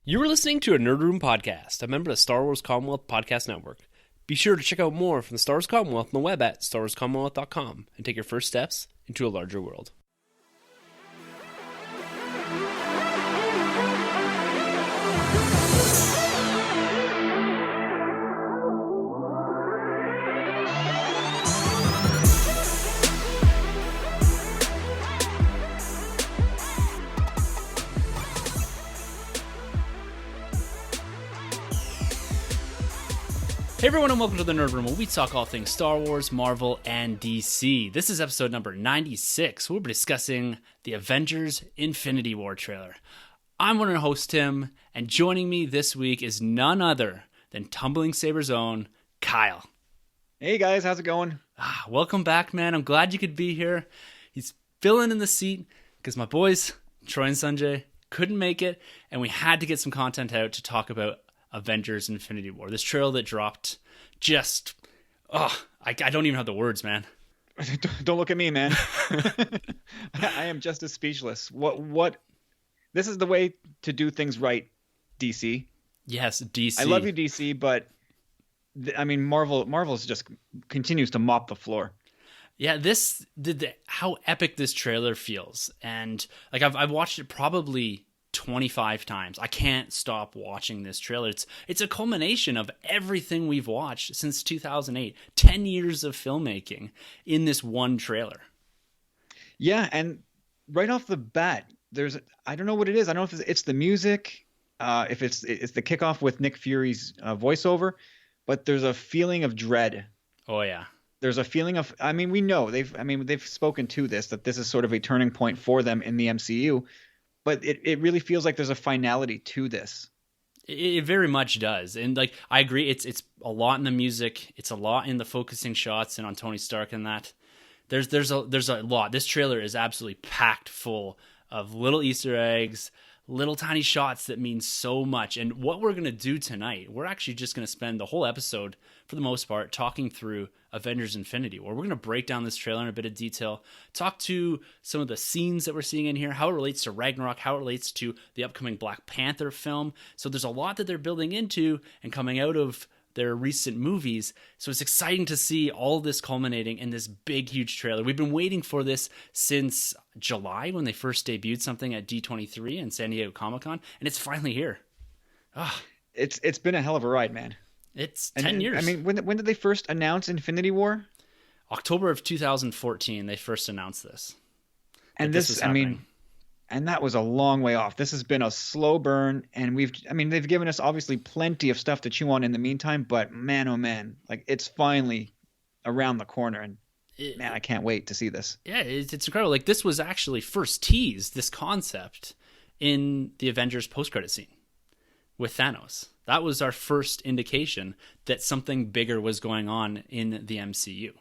You were listening to a Nerd Room podcast, a member of the Star Wars Commonwealth Podcast Network. Be sure to check out more from the Star Wars Commonwealth on the web at starwarscommonwealth.com and take your first steps into a larger world. Hey everyone, and welcome to the Nerd Room, where we talk all things Star Wars, Marvel, and DC. This is episode number 96. We'll be discussing the Avengers Infinity War trailer. I'm one of your hosts, Tim, and joining me this week is none other than Tumbling Saber's own Kyle. Hey guys, how's it going? Welcome back, man. I'm glad you could be here. He's filling in the seat because my boys, Troy and Sanjay, couldn't make it, and we had to get some content out to talk about Avengers Infinity War. This trailer that dropped I don't even have the words, man. Don't look at me, man. I am just as speechless. What? This is the way to do things right, DC. Yes, DC. I love you, DC, but Marvel's just continues to mop the floor. Yeah, how epic this trailer feels, and like I've watched it probably 25 times. I can't stop watching this trailer. It's a culmination of everything we've watched since 2008. 10 years of filmmaking in this one trailer. Yeah, and right off the bat, I don't know what it is. I don't know if it's the music, if it's the kickoff with Nick Fury's voiceover, but there's a feeling of dread. Oh yeah. There's a feeling of, we know they've spoken to this, that this is sort of a turning point for them in the MCU. But it really feels like there's a finality to this. It very much does. And like I agree, it's a lot in the music, it's a lot in the focusing shots and on Tony Stark and that. There's a lot. This trailer is absolutely packed full of little Easter eggs, little tiny shots that mean so much. And what we're going to do tonight, we're actually just going to spend the whole episode, for the most part, talking through Avengers Infinity War. We're going to break down this trailer in a bit of detail, talk to some of the scenes that we're seeing in here, how it relates to Ragnarok, how it relates to the upcoming Black Panther film. So there's a lot that they're building into and coming out of their recent movies. So it's exciting to see all this culminating in this big, huge trailer. We've been waiting for this since July when they first debuted something at D23 and San Diego Comic-Con, and it's finally here. It's been a hell of a ride, man. It's 10 years. When did they first announce Infinity War? October of 2014, they first announced this. And and that was a long way off. This has been a slow burn, and they've given us obviously plenty of stuff to chew on in the meantime, but man, oh man, like it's finally around the corner, and man, I can't wait to see this. Yeah, it's incredible. Like this was actually first teased, this concept, in the Avengers post-credit scene with Thanos. That was our first indication that something bigger was going on in the MCU.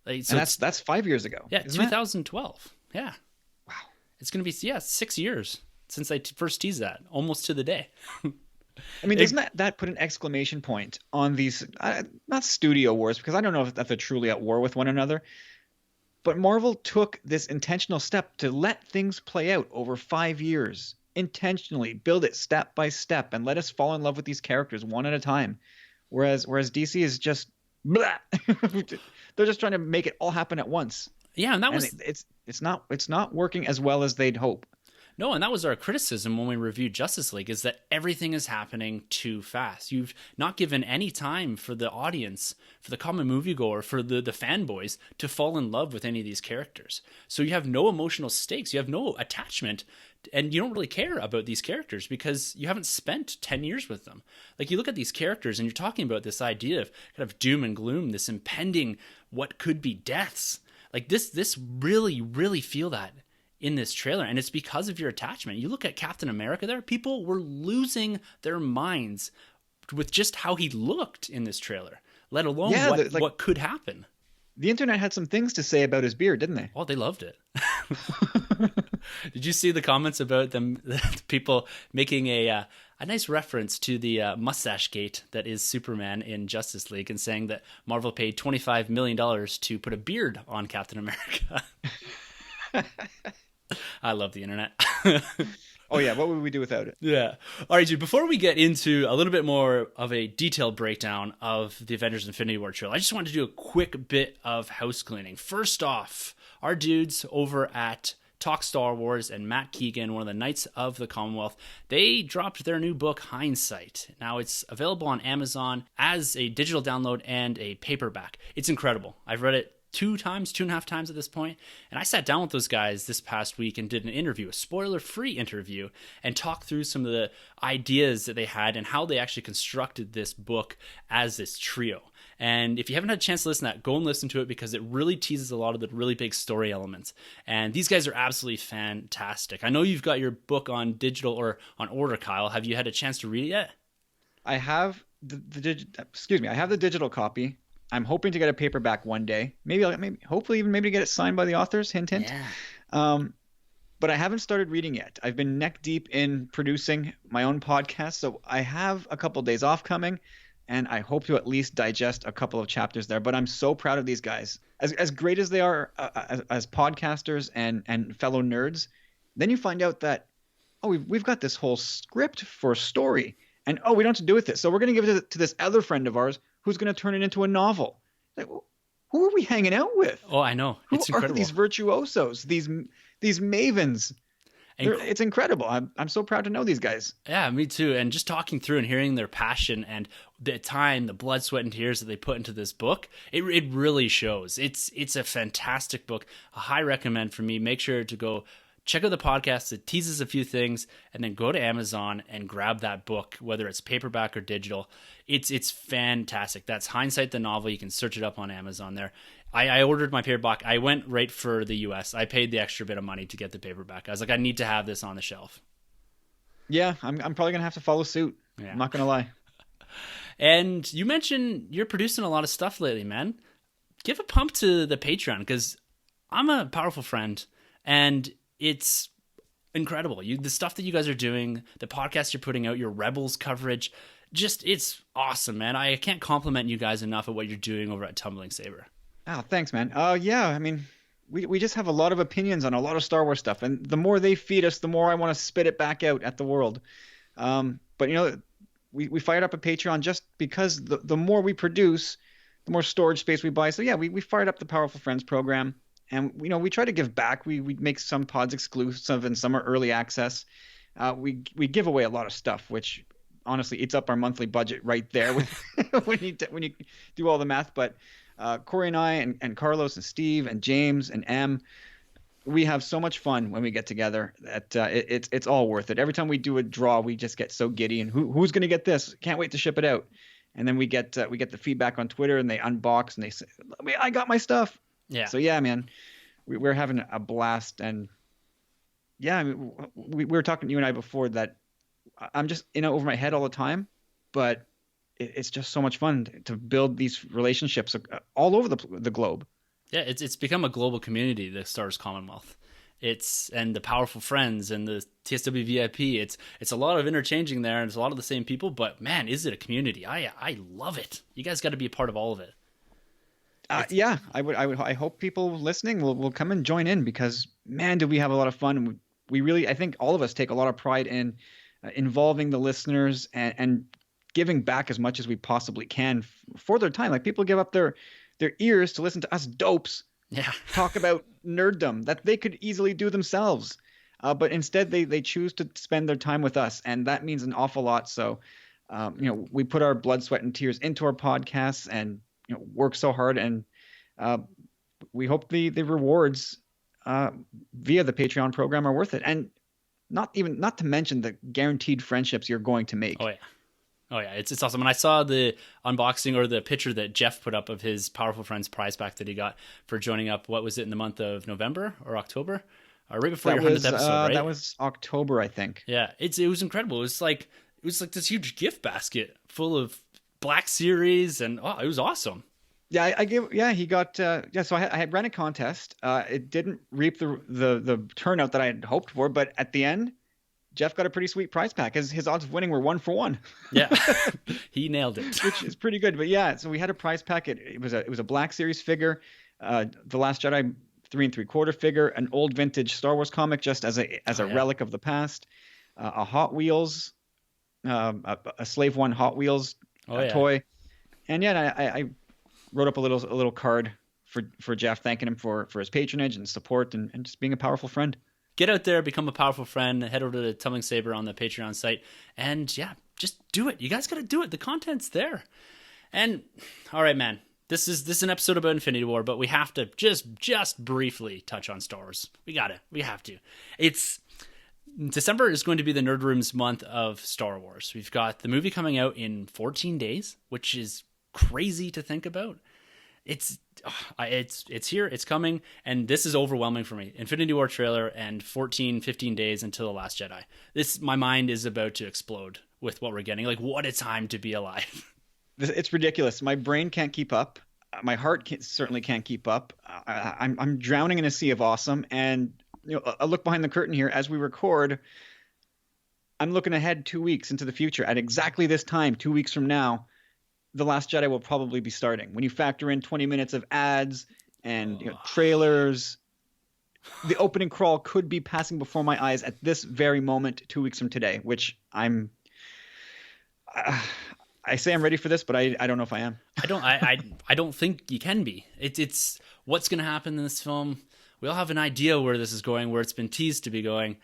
Like, so and that's 5 years ago. Yeah, 2012. Yeah. Wow. It's going to be 6 years since they first teased that, almost to the day. Doesn't that put an exclamation point on these, not studio wars, because I don't know if they're truly at war with one another, but Marvel took this intentional step to let things play out over 5 years. Intentionally build it step by step and let us fall in love with these characters one at a time, whereas DC is just blah. They're just trying to make it all happen at once. Yeah, and it's not working as well as they'd hope. No, and that was our criticism when we reviewed Justice League, is that everything is happening too fast. You've not given any time for the audience, for the common moviegoer, for the fanboys to fall in love with any of these characters. So you have no emotional stakes, you have no attachment, and you don't really care about these characters because you haven't spent 10 years with them. Like you look at these characters and you're talking about this idea of kind of doom and gloom, this impending what could be deaths. Like this really, really feel that in this trailer, and it's because of your attachment. You look at Captain America there, people were losing their minds with just how he looked in this trailer, let alone what could happen. The internet had some things to say about his beard, didn't they? Oh, they loved it. Did you see the comments about them, people making a nice reference to the mustache gate that is Superman in Justice League, and saying that Marvel paid $25 million to put a beard on Captain America? I love the internet. Oh yeah, what would we do without it? Yeah. All right, dude. Before we get into a little bit more of a detailed breakdown of the Avengers Infinity War trailer, I just wanted to do a quick bit of house cleaning. First off, our dudes over at Talk Star Wars and Matt Keegan, one of the Knights of the Commonwealth, they dropped their new book, Hindsight. Now it's available on Amazon as a digital download and a paperback. It's incredible. I've read it 2.5 times at this point, and I sat down with those guys this past week and did an interview, a spoiler-free interview, and talked through some of the ideas that they had and how they actually constructed this book as this trio. And if you haven't had a chance to listen to that, go and listen to it because it really teases a lot of the really big story elements. And these guys are absolutely fantastic. I know you've got your book on digital or on order, Kyle. Have you had a chance to read it yet? I have I have the digital copy. I'm hoping to get a paperback one day. Hopefully even maybe to get it signed by the authors. Hint, hint. Yeah. But I haven't started reading yet. I've been neck deep in producing my own podcast, so I have a couple of days off coming, and I hope to at least digest a couple of chapters there. But I'm so proud of these guys. As great as they are as podcasters and fellow nerds, then you find out that, we've got this whole script for a story, and we don't have to do with it. So we're going to give it to this other friend of ours who's going to turn it into a novel. Like, who are we hanging out with? Oh, I know. It's Who incredible. are these virtuosos, these mavens? It's incredible. I'm so proud to know these guys. Yeah, me too. And just talking through and hearing their passion and the time, the blood, sweat, and tears that they put into this book, it really shows. It's a fantastic book. A high recommend for me. Make sure to go check out the podcast. It teases a few things, and then go to Amazon and grab that book, whether it's paperback or digital. It's fantastic. That's Hindsight the novel. You can search it up on Amazon there. I ordered my paperback. I went right for the US. I paid the extra bit of money to get the paperback. I was like, I need to have this on the shelf. Yeah, I'm probably gonna have to follow suit. Yeah. I'm not gonna lie. And you mentioned you're producing a lot of stuff lately, man. Give a pump to the Patreon, because I'm a powerful friend, and it's incredible. The stuff that you guys are doing, the podcast you're putting out, your Rebels coverage, it's awesome, man. I can't compliment you guys enough at what you're doing over at Tumbling Saber. Oh, thanks, man. Yeah, I mean, we just have a lot of opinions on a lot of Star Wars stuff, and the more they feed us, the more I want to spit it back out at the world. But we fired up a Patreon just because the more we produce, the more storage space we buy. So yeah, we fired up the Powerful Friends program, and we try to give back. We make some pods exclusive and some are early access. We give away a lot of stuff, which honestly eats up our monthly budget right there when you do all the math. But Corey and I and Carlos and Steve and James and Em, we have so much fun when we get together that it's all worth it. Every time we do a draw, we just get so giddy, and who's going to get this? Can't wait to ship it out. And then we get the feedback on Twitter, and they unbox and they say, I got my stuff. Yeah. So yeah, man, we're having a blast. And yeah, I mean, we were talking to you and I before that I'm just over my head all the time, but it's just so much fun to build these relationships all over the globe. Yeah, it's become a global community, the Star Wars Commonwealth. And the Powerful Friends and the TSW VIP. It's a lot of interchanging there, and it's a lot of the same people. But man, is it a community? I love it. You guys got to be a part of all of it. Yeah, I hope people listening will come and join in, because man, do we have a lot of fun. We really, I think all of us take a lot of pride in involving the listeners and giving back as much as we possibly can for their time. Like, people give up their ears to listen to us dopes talk about nerddom that they could easily do themselves. But instead they choose to spend their time with us, and that means an awful lot. So, we put our blood, sweat, and tears into our podcasts and work so hard, and we hope the rewards via the Patreon program are worth it. And not to mention the guaranteed friendships you're going to make. Oh yeah, it's awesome. When I saw the unboxing or the picture that Jeff put up of his Powerful Friends prize pack that he got for joining up, what was it, in the month of November or October? Right before your 100th episode, right? That was October, I think. Yeah, it was incredible. It was like this huge gift basket full of Black Series, and it was awesome. Yeah, he got so I had ran a contest. It didn't reap the turnout that I had hoped for, but at the end, Jeff got a pretty sweet prize pack. His odds of winning were 1 for 1. Yeah, he nailed it, which is pretty good. But yeah, so we had a prize pack. It was a Black Series figure, the Last Jedi 3 3/4 figure, an old vintage Star Wars comic just as a relic of the past, a Hot Wheels, a Slave One Hot Wheels Oh yeah. toy, and yeah, I wrote up a little card for Jeff, thanking him for his patronage and support and just being a powerful friend. Get out there, become a powerful friend, head over to the Tumbling Saber on the Patreon site, and yeah, just do it. You guys got to do it. The content's there. And all right, man. This is an episode about Infinity War, but we have to just briefly touch on Star Wars. We have to. It's December is going to be the Nerd Room's month of Star Wars. We've got the movie coming out in 14 days, which is crazy to think about. It's here, it's coming, and this is overwhelming for me. Infinity War trailer and 15 days until The Last Jedi. My mind is about to explode with what we're getting. Like, what a time to be alive. It's ridiculous. My brain can't keep up. My heart certainly can't keep up. I'm drowning in a sea of awesome. And a look behind the curtain here as we record. I'm looking ahead 2 weeks into the future. At exactly this time, 2 weeks from now, The Last Jedi will probably be starting. When you factor in 20 minutes of ads and trailers, the opening crawl could be passing before my eyes at this very moment 2 weeks from today, which I say I'm ready for this, but I don't know if I am. I don't think you can be. It's what's going to happen in this film. We all have an idea where this is going, where it's been teased to be going.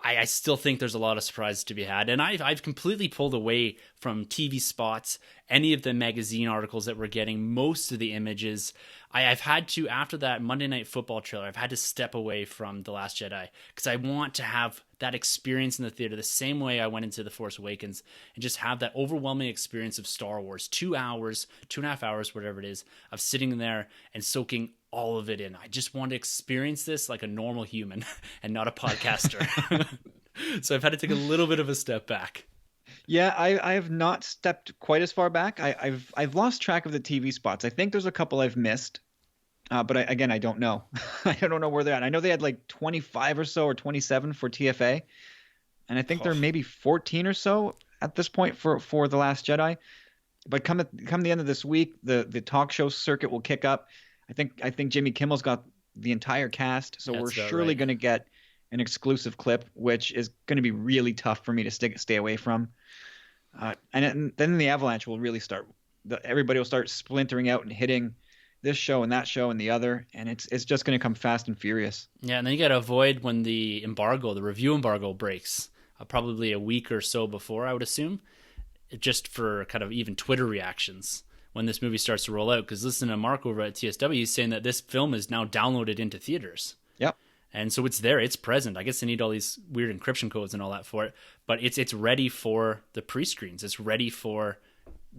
I still think there's a lot of surprises to be had, and I've completely pulled away from TV spots, any of the magazine articles that we're getting, most of the images. I've had to, after that Monday Night Football trailer, I've had to step away from The Last Jedi because I want to have that experience in the theater the same way I went into The Force Awakens and just have that overwhelming experience of Star Wars, 2 hours, 2.5 hours, whatever it is, of sitting there and soaking all of it in. I just want to experience this like a normal human and not a podcaster. So I've had to take a little bit of a step back. Yeah, I have not stepped quite as far back. I've lost track of the TV spots. I think there's a couple I've missed, but again, I don't know. I don't know where they're at. I know they had like 25 or so or 27 for TFA, and I think there are maybe 14 or so at this point for The Last Jedi. But come the end of this week, the talk show circuit will kick up. I think Jimmy Kimmel's got the entire cast, so we're surely going to get an exclusive clip, which is going to be really tough for me to stay away from. And then the avalanche will really start. Everybody will start splintering out and hitting this show and that show and the other, and it's just going to come fast and furious. Yeah, and then you got to avoid when the review embargo breaks, probably a week or so before, I would assume, just for kind of even Twitter reactions when this movie starts to roll out. Because listen to Mark over at TSW, he's saying that this film is now downloaded into theaters. Yep. And so it's there, it's present. I guess they need all these weird encryption codes and all that for it, but it's ready for the pre-screens. It's ready for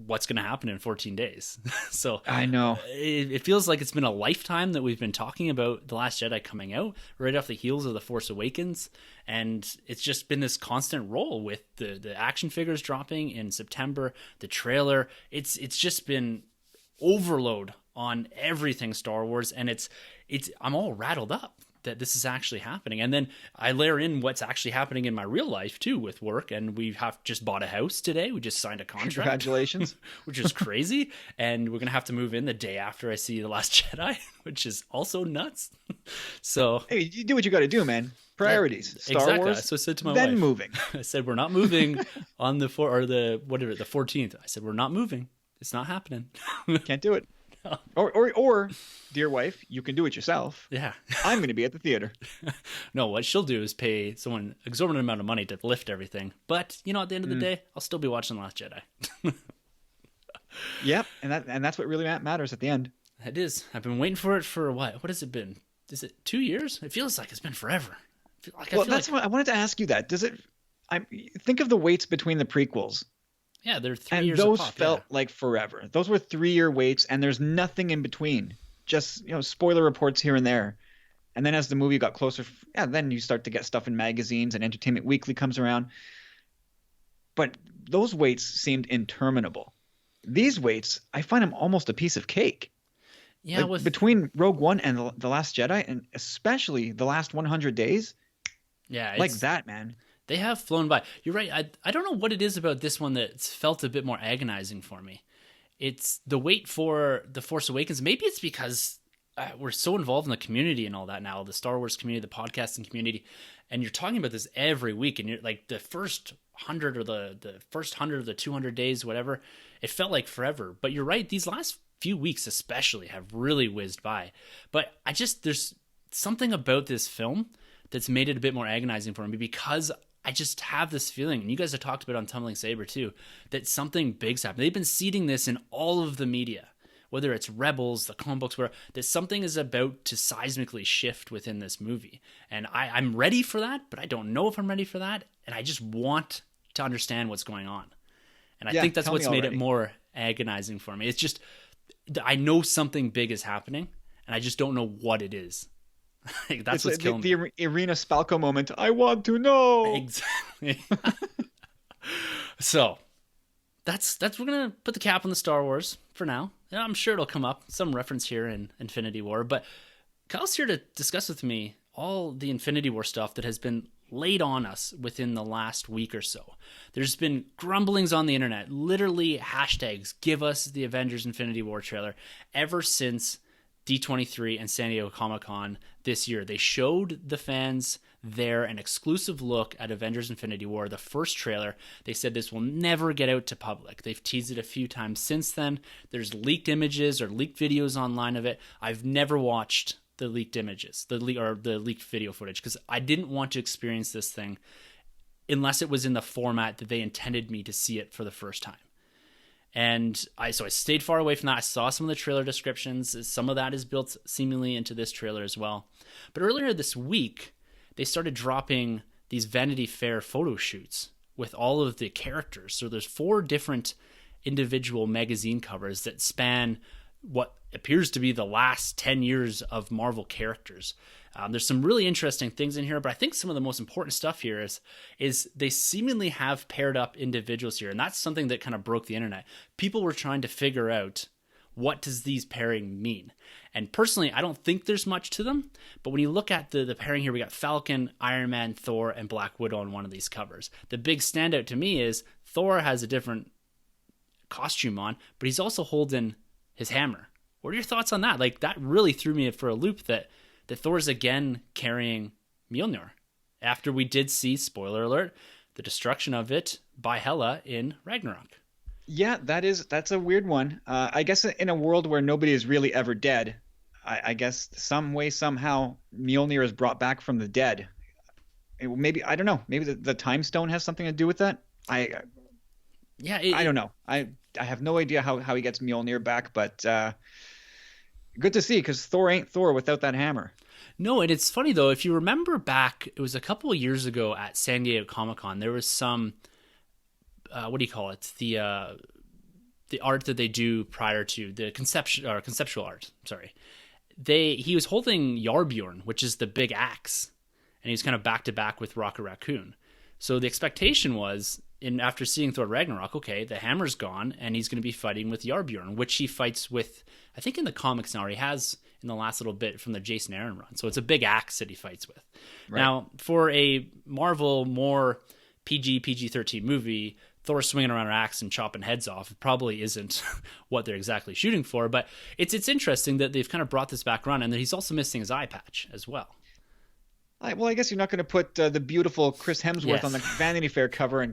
what's going to happen in 14 days. So I know it feels like it's been a lifetime that we've been talking about The Last Jedi coming out right off the heels of The Force Awakens, and it's just been this constant roll with the action figures dropping in September, the trailer. It's just been overload on everything Star Wars, and it's I'm all rattled up that this is actually happening. And then I layer in what's actually happening in my real life too with work, and we have just bought a house today. We just signed a contract. Congratulations. Which is crazy. And we're gonna have to move in the day after I see The Last Jedi, which is also nuts. So hey, you do what you got to do, man. Priorities. Star exactly. Wars. So I said to my then wife, moving. I said we're not moving on the 14th. I said we're not moving. It's not happening. Can't do it. No. Or, dear wife, you can do it yourself. Yeah. I'm going to be at the theater. No, what she'll do is pay someone exorbitant amount of money to lift everything. But, at the end of the day, I'll still be watching The Last Jedi. Yep, and that's what really matters at the end. It is. I've been waiting for it for what has it been? Is it 2 years? It feels like it's been forever. What I wanted to ask you that. Does it? Think of the waits between the prequels. Yeah, they're 3 and years. And those felt like forever. Those were 3-year waits, and there's nothing in between. Just spoiler reports here and there. And then as the movie got closer, then you start to get stuff in magazines, and Entertainment Weekly comes around. But those waits seemed interminable. These waits, I find them almost a piece of cake. Yeah, between Rogue One and The Last Jedi, and especially the last 100 days. Yeah, like that, man. They have flown by. You're right. I don't know what it is about this one that's felt a bit more agonizing for me. It's the wait for The Force Awakens. Maybe it's because we're so involved in the community and all that now, the Star Wars community, the podcasting community, and you're talking about this every week, and you're like the first 100 or the first 100 of the 200 days, whatever, it felt like forever. But you're right, these last few weeks especially have really whizzed by. But there's something about this film that's made it a bit more agonizing for me, because I just have this feeling, and you guys have talked about it on Tumbling Saber too, that something big's happened. They've been seeding this in all of the media, whether it's Rebels, the comic books, where that something is about to seismically shift within this movie. And I'm ready for that, but I don't know if I'm ready for that. And I just want to understand what's going on. And I think that's what's made it more agonizing for me. It's just, I know something big is happening, and I just don't know what it is. That's what's killing me. The Irina Spalko moment. I want to know. Exactly. So we're gonna put the cap on the Star Wars for now. I'm sure it'll come up, some reference here in Infinity War. But Kyle's here to discuss with me all the Infinity War stuff that has been laid on us within the last week or so. There's been grumblings on the internet, literally hashtags, give us the Avengers Infinity War trailer, ever since D23 and San Diego Comic-Con this year. They showed the fans there an exclusive look at Avengers Infinity War, the first trailer. They said this will never get out to public. They've teased it a few times since then. There's leaked images or leaked videos online of it. I've never watched the leaked images, the leaked video footage, because I didn't want to experience this thing unless it was in the format that they intended me to see it for the first time. And I stayed far away from that. I saw some of the trailer descriptions. Some of that is built seemingly into this trailer as well. But earlier this week, they started dropping these Vanity Fair photo shoots with all of the characters. So there's 4 different individual magazine covers that span what appears to be the last 10 years of Marvel characters. There's some really interesting things in here, but I think some of the most important stuff here is they seemingly have paired up individuals here, and that's something that kind of broke the internet. People were trying to figure out, what does these pairing mean? And personally, I don't think there's much to them, but when you look at the pairing here, we got Falcon, Iron Man, Thor, and Black Widow on one of these covers. The big standout to me is Thor has a different costume on, but he's also holding his hammer. What are your thoughts on that? Like, that really threw me for a loop that Thor's again carrying Mjolnir, after we did see, spoiler alert, the destruction of it by Hela in Ragnarok. Yeah, that's a weird one. I guess in a world where nobody is really ever dead, I guess some way, somehow, Mjolnir is brought back from the dead. Maybe, I don't know, maybe the time stone has something to do with that. I don't know. I have no idea how he gets Mjolnir back, but good to see, because Thor ain't Thor without that hammer. No, and it's funny though, if you remember back, it was a couple of years ago at San Diego Comic-Con, there was some, what do you call it? The art that they do prior to the conceptual art. Sorry, he was holding Yarbjorn, which is the big axe, and he was kind of back to back with Rocket Raccoon. So the expectation was, after seeing Thor Ragnarok, okay, the hammer's gone, and he's going to be fighting with Yarbjorn, which he fights with, I think in the comics now, or he has in the last little bit from the Jason Aaron run. So it's a big axe that he fights with. Right. Now, for a Marvel more PG-13 movie, Thor swinging around an axe and chopping heads off probably isn't what they're exactly shooting for, but it's interesting that they've kind of brought this back around, and that he's also missing his eye patch as well. Well, I guess you're not going to put the beautiful Chris Hemsworth on the Vanity Fair cover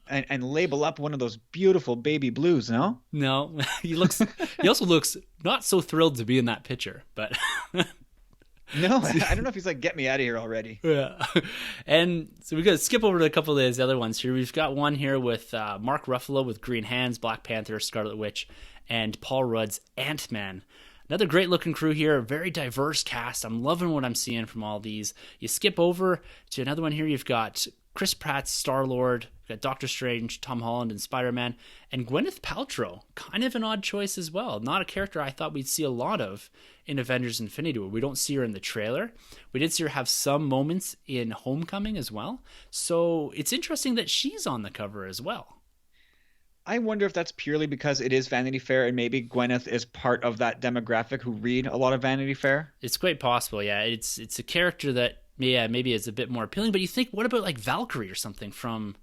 and label up one of those beautiful baby blues, no? No, he also looks not so thrilled to be in that picture, but no, I don't know if he's like, get me out of here already. Yeah. And so we got to skip over to a couple of these other ones here. We've got one here with Mark Ruffalo with Green Hands, Black Panther, Scarlet Witch, and Paul Rudd's Ant-Man. Another great looking crew here, very diverse cast. I'm loving what I'm seeing from all these. You skip over to another one here. You've got Chris Pratt's Star-Lord, you've got Doctor Strange, Tom Holland, and Spider-Man, and Gwyneth Paltrow. Kind of an odd choice as well. Not a character I thought we'd see a lot of in Avengers Infinity War. We don't see her in the trailer. We did see her have some moments in Homecoming as well. So it's interesting that she's on the cover as well. I wonder if that's purely because it is Vanity Fair and maybe Gwyneth is part of that demographic who read a lot of Vanity Fair. It's quite possible, yeah. It's a character that, yeah, maybe is a bit more appealing. But you think, what about like Valkyrie or something from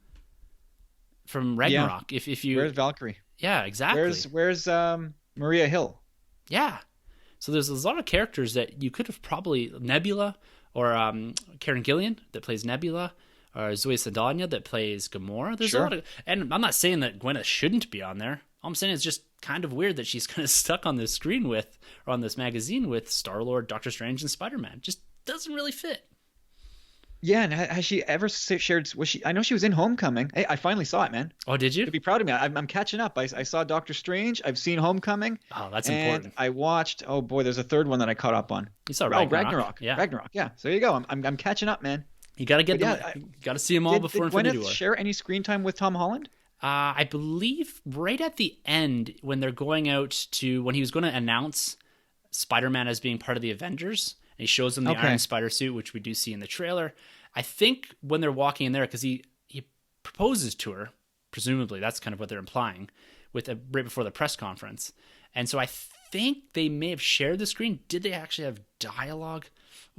Ragnarok? Yeah. If you, where's Valkyrie? Yeah, exactly. Where's Maria Hill? Yeah. So there's a lot of characters that you could have probably Nebula or Karen Gillian that plays Nebula, or Zoe Saldana that plays Gamora. There's a lot of, and I'm not saying that Gwyneth shouldn't be on there. All I'm saying is just kind of weird that she's kind of stuck on this screen with, or on this magazine with Star-Lord, Doctor Strange, and Spider-Man. Just doesn't really fit. Yeah, and has she ever shared? Was she? I know she was in Homecoming. Hey, I finally saw it, man. Oh, did you? To be proud of me, I'm catching up. I saw Doctor Strange. I've seen Homecoming. Oh, that's and important. I watched. Oh boy, there's a third one that I caught up on. You saw Ragnarok. Ragnarok. Yeah, Ragnarok. Yeah. So there you go. I'm catching up, man. You got to get them. Got to see them all before Infinity Gwyneth War. Share any screen time with Tom Holland? I believe right at the end when they're going out to when he was going to announce Spider-Man as being part of the Avengers, and he shows them the Iron Spider suit, which we do see in the trailer. I think when they're walking in there, because he proposes to her, presumably that's kind of what they're implying, with right before the press conference, and so I think they may have shared the screen. Did they actually have dialogue?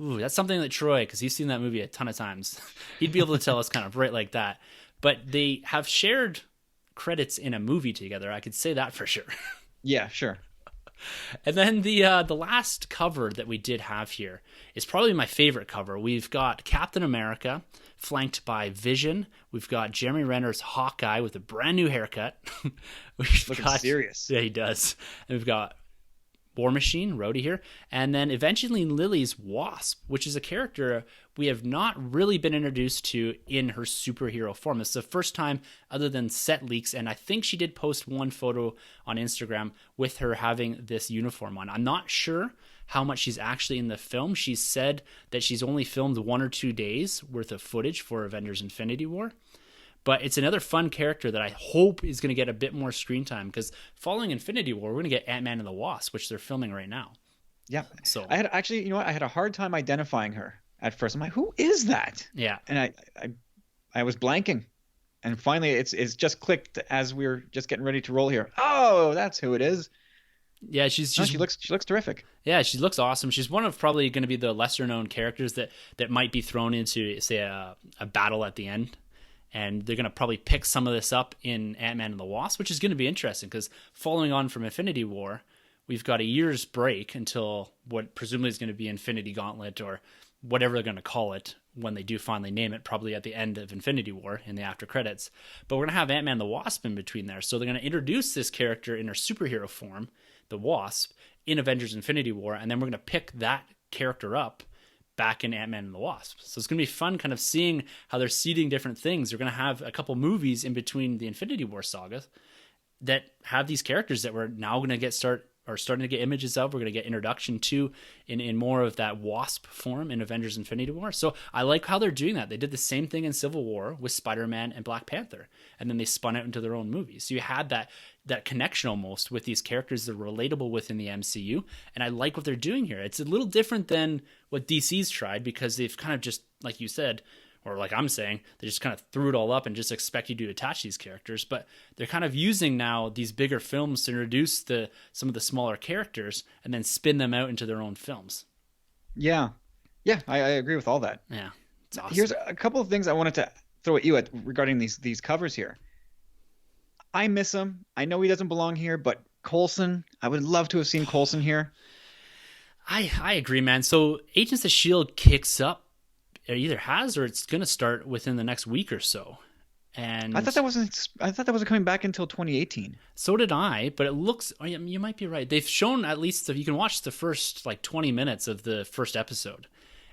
Ooh, that's something that Troy, because he's seen that movie a ton of times, he'd be able to tell us kind of right like that. But they have shared credits in a movie together. I could say that for sure. Yeah, sure. And then the last cover that we did have here is probably my favorite cover. We've got Captain America flanked by Vision. We've got Jeremy Renner's Hawkeye with a brand new haircut. Looking serious. Yeah, he does. And we've got War Machine, Rhodey here, and then Evangeline Lilly's Wasp, which is a character we have not really been introduced to in her superhero form. It's the first time other than set leaks, and I think she did post one photo on Instagram with her having this uniform on. I'm not sure how much she's actually in the film. She said that she's only filmed 1 or 2 days worth of footage for Avengers Infinity War. But it's another fun character that I hope is going to get a bit more screen time, because following Infinity War, we're going to get Ant-Man and the Wasp, which they're filming right now. Yeah. So I had actually, you know what? I had a hard time identifying her at first. I'm like, who is that? Yeah. And I was blanking, and finally it's just clicked as we were just getting ready to roll here. Oh, that's who it is. Yeah, she looks terrific. Yeah, she looks awesome. She's one of probably going to be the lesser known characters that might be thrown into, say, a battle at the end. And they're going to probably pick some of this up in Ant-Man and the Wasp, which is going to be interesting because following on from Infinity War, we've got a year's break until what presumably is going to be Infinity Gauntlet or whatever they're going to call it when they do finally name it, probably at the end of Infinity War in the after credits. But we're going to have Ant-Man and the Wasp in between there. So they're going to introduce this character in her superhero form, the Wasp, in Avengers Infinity War, and then we're going to pick that character up back in Ant-Man and the Wasp. So it's going to be fun kind of seeing how they're seeding different things. They're going to have a couple movies in between the Infinity War saga that have these characters that we're now going to starting to get images of. We're going to get introduction to in more of that Wasp form in Avengers Infinity War. So I like how they're doing that. They did the same thing in Civil War with Spider-Man and Black Panther, and then they spun out into their own movies. So you had that connection almost with these characters that are relatable within the MCU, and I like what they're doing here. It's a little different than what DC's tried, because they've kind of just, like you said, or like I'm saying, they just kind of threw it all up and just expect you to attach these characters. But they're kind of using now these bigger films to introduce some of the smaller characters and then spin them out into their own films. Yeah, I agree with all that. Yeah, it's awesome. Here's a couple of things I wanted to throw at you regarding these covers here. I miss him. I know he doesn't belong here, but Coulson, I would love to have seen Coulson here. I agree, man. So Agents of S.H.I.E.L.D. kicks up. It either has or it's going to start within the next week or so. And I thought that wasn't coming back until 2018. So did I, but it looks, you might be right. They've shown at least, you can watch the first 20 minutes of the first episode.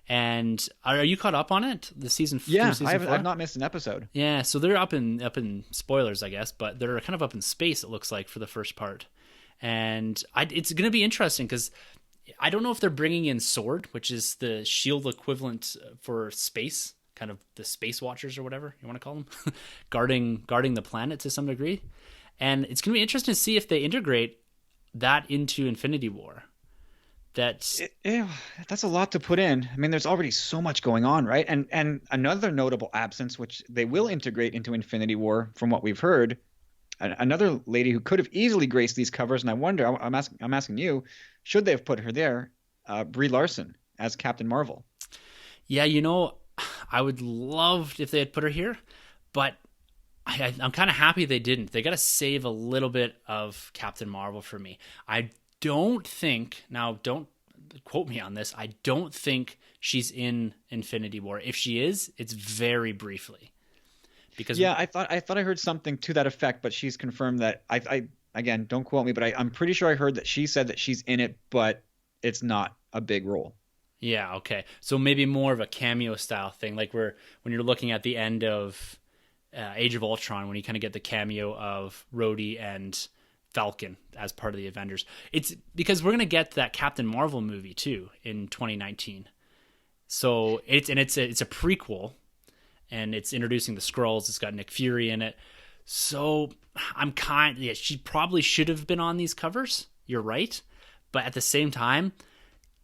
And are you caught up on it? The season? Yeah, season 4? I've not missed an episode. Yeah, so they're up in spoilers, I guess, but they're kind of up in space, it looks like, for the first part. And it's going to be interesting because I don't know if they're bringing in S.W.O.R.D., which is the S.H.I.E.L.D. equivalent for space, kind of the Space Watchers or whatever you want to call them, guarding the planet to some degree. And it's going to be interesting to see if they integrate that into Infinity War. That's a lot to put in. I mean, there's already so much going on, right? And another notable absence, which they will integrate into Infinity War, from what we've heard, another lady who could have easily graced these covers, and I wonder, I'm asking you, should they have put her there? Brie Larson as Captain Marvel. Yeah, I would love if they had put her here, but I'm kind of happy they didn't. They got to save a little bit of Captain Marvel for me. I don't think, now don't quote me on this, I don't think she's in Infinity War. If she is, it's very briefly. Because yeah, I thought I heard something to that effect, but she's confirmed that I again, don't quote me, but I'm pretty sure I heard that she said that she's in it, but it's not a big role. yeah, okay. So maybe more of a cameo style thing, like when you're looking at the end of Age of Ultron, when you kind of get the cameo of Rhodey and Falcon as part of the Avengers. It's because we're gonna get that Captain Marvel movie too in 2019. So it's a prequel, and it's introducing the Skrulls. It's got Nick Fury in it. So she probably should have been on these covers. You're right, but at the same time,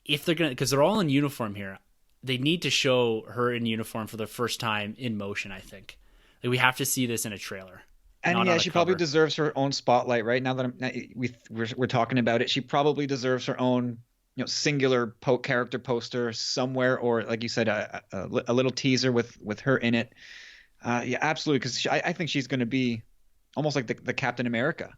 if they're gonna, because they're all in uniform here, they need to show her in uniform for the first time in motion. I think like we have to see this in a trailer. And yeah, she probably deserves her own spotlight, right? Now that we're talking about it, she probably deserves her own, singular character poster somewhere, or like you said, a little teaser with her in it. Yeah, absolutely, because I think she's going to be almost like the Captain America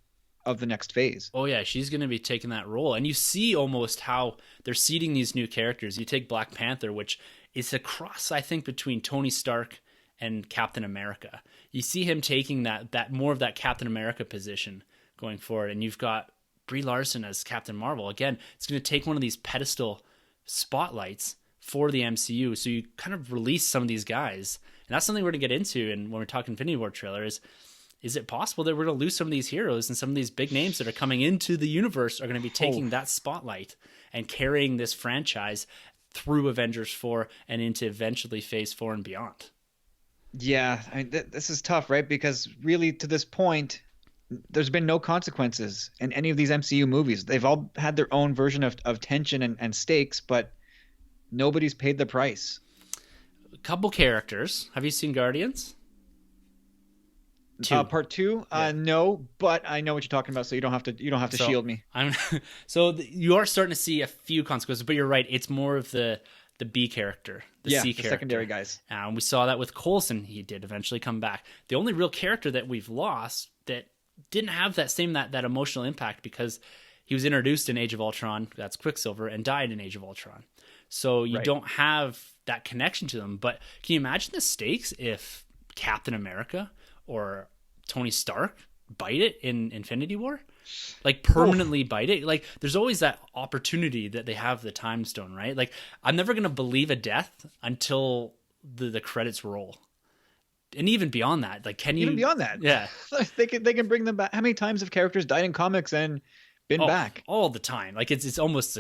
of the next phase. Oh yeah, she's going to be taking that role, and you see almost how they're seeding these new characters. You take Black Panther, which is a cross, I think, between Tony Stark and Captain America. You see him taking that more of that Captain America position going forward, and you've got Brie Larson as Captain Marvel. Again, it's going to take one of these pedestal spotlights for the MCU, so you kind of release some of these guys, and that's something we're going to get into. And when we're talking Infinity War trailer, is it possible that we're going to lose some of these heroes, and some of these big names that are coming into the universe are going to be taking that spotlight and carrying this franchise through Avengers 4 and into eventually Phase 4 and beyond? Yeah, this is tough, right? Because really, to this point, there's been no consequences in any of these MCU movies. They've all had their own version of tension and stakes, but nobody's paid the price. A couple characters. Have you seen Guardians? Part 2? Yeah. No, but I know what you're talking about, so you don't have to shield me. You are starting to see a few consequences, but you're right. It's more of the B character, the C character, secondary guys. We saw that with Coulson. He did eventually come back. The only real character that we've lost that didn't have that emotional impact, because he was introduced in Age of Ultron, that's Quicksilver, and died in Age of Ultron. So you don't have that connection to them. But can you imagine the stakes if Captain America or Tony Stark bite it in Infinity War? Like permanently bite it? Like there's always that opportunity that they have the time stone, right? Like I'm never going to believe a death until the credits roll. And even beyond that, like even beyond that, yeah, they can bring them back. How many times have characters died in comics and been back? All the time. Like it's almost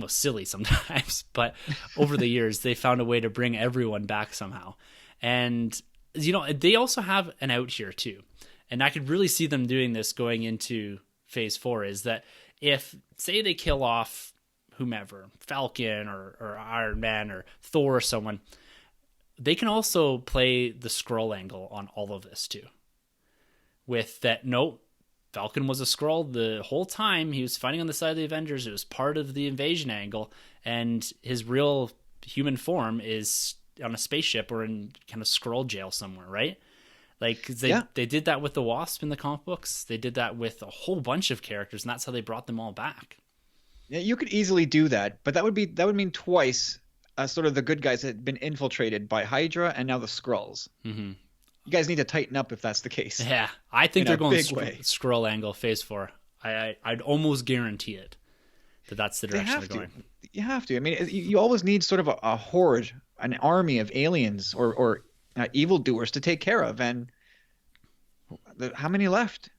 silly sometimes, but over the years they found a way to bring everyone back somehow. And they also have an out here too, and I could really see them doing this going into Phase 4. Is that if say they kill off whomever, Falcon or Iron Man or Thor or someone, they can also play the Skrull angle on all of this too. With that, no, Falcon was a Skrull the whole time he was fighting on the side of the Avengers. It was part of the invasion angle, and his real human form is on a spaceship or in kind of Skrull jail somewhere, right? Like they did that with the Wasp in the comic books. They did that with a whole bunch of characters, and that's how they brought them all back. Yeah, you could easily do that, but that would mean twice. Sort of the good guys had been infiltrated by Hydra and now the Skrulls. Mm-hmm. You guys need to tighten up if that's the case. Yeah, I think they're going Skrull angle Phase 4. I'd almost guarantee it that's the direction they're going. You have to. I mean, you always need sort of a horde, an army of aliens or evildoers to take care of. And how many left?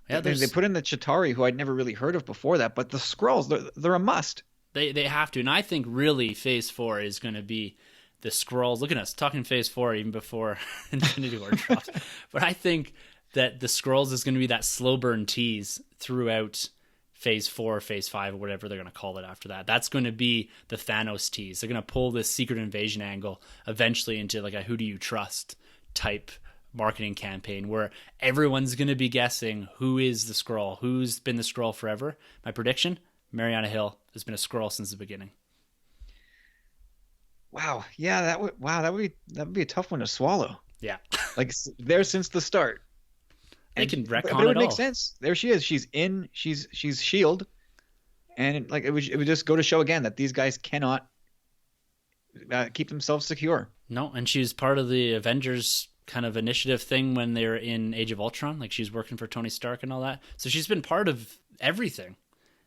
Yeah, they put in the Chitauri, who I'd never really heard of before that, but the Skrulls, they're a must. They have to, and I think really Phase 4 is going to be the Skrulls. Look at us talking Phase 4 even before Infinity War drops. But I think that the Skrulls is going to be that slow burn tease throughout Phase 4, Phase 5, or whatever they're going to call it after that. That's going to be the Thanos tease. They're going to pull this secret invasion angle eventually into like a who do you trust type marketing campaign where everyone's going to be guessing who is the Skrull, who's been the Skrull forever. My prediction, Mariana Hill has been a Skrull since the beginning. Wow. Yeah, that would be a tough one to swallow. Yeah. Like there since the start. They can retcon it all. But it would make sense. There she is. She's Shield. And it would just go to show again that these guys cannot keep themselves secure. No, and she was part of the Avengers kind of initiative thing when they were in Age of Ultron. Like, she's working for Tony Stark and all that. So she's been part of everything,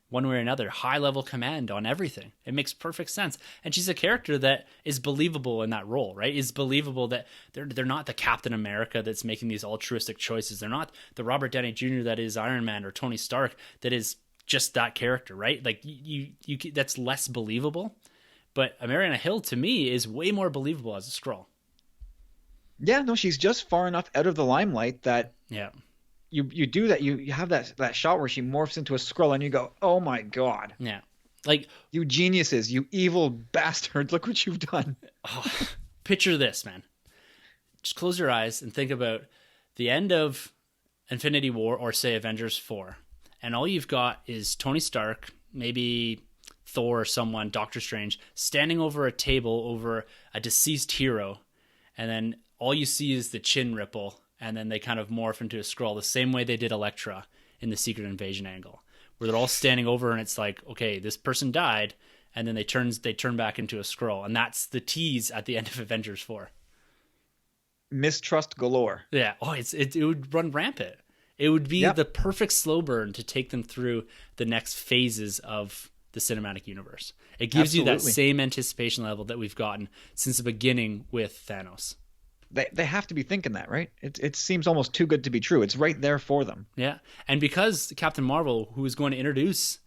one way or another. High level command on everything. It makes perfect sense. And she's a character that is believable in that role, right? Is believable that they're not the Captain America that's making these altruistic choices. They're not the Robert Downey Jr. that is Iron Man, or Tony Stark that is just that character, right? Like, you that's less believable. But Mariana Hill, to me, is way more believable as a Skrull. Yeah, no, she's just far enough out of the limelight that Yeah. you do that. You have that shot where she morphs into a Skrull, and you go, oh my God. Yeah. Like, you geniuses, you evil bastards, look what you've done. Oh, picture this, man. Just close your eyes and think about the end of Infinity War, or say Avengers 4. And all you've got is Tony Stark, maybe Thor or someone, Doctor Strange, standing over a table over a deceased hero. And then all you see is the chin ripple. And then they kind of morph into a Skrull the same way they did Elektra in the Secret Invasion angle, where they're all standing over and it's like, okay, this person died. And then they turn back into a Skrull. And that's the tease at the end of Avengers 4. Mistrust galore. Yeah. Oh, it would run rampant. It would be the perfect slow burn to take them through the next phases of the cinematic universe. It gives you that same anticipation level that we've gotten since the beginning with Thanos. They have to be thinking that, right? It seems almost too good to be true. It's right there for them. Yeah. And because Captain Marvel, who is going to introduce,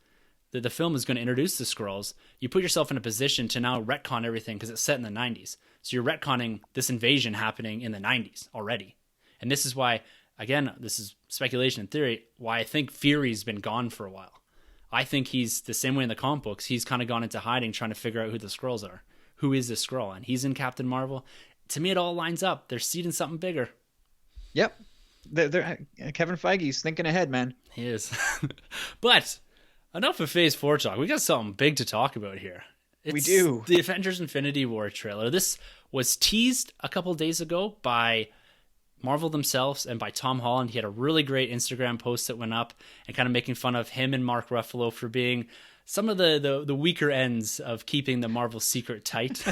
the film is going to introduce the Skrulls, you put yourself in a position to now retcon everything because it's set in the 90s. So you're retconning this invasion happening in the 90s already. And this is why, again, this is speculation and theory, why I think Fury's been gone for a while. I think he's the same way in the comic books. He's kind of gone into hiding, trying to figure out who the Skrulls are. Who is this Skrull? And he's in Captain Marvel. To me, it all lines up. They're seeding something bigger. Yep. Kevin Feige's thinking ahead, man. He is. But enough of Phase 4 talk. We got something big to talk about here. We do. The Avengers Infinity War trailer. This was teased a couple days ago by Marvel themselves and by Tom Holland. He had a really great Instagram post that went up and kind of making fun of him and Mark Ruffalo for being some of the weaker ends of keeping the Marvel secret tight,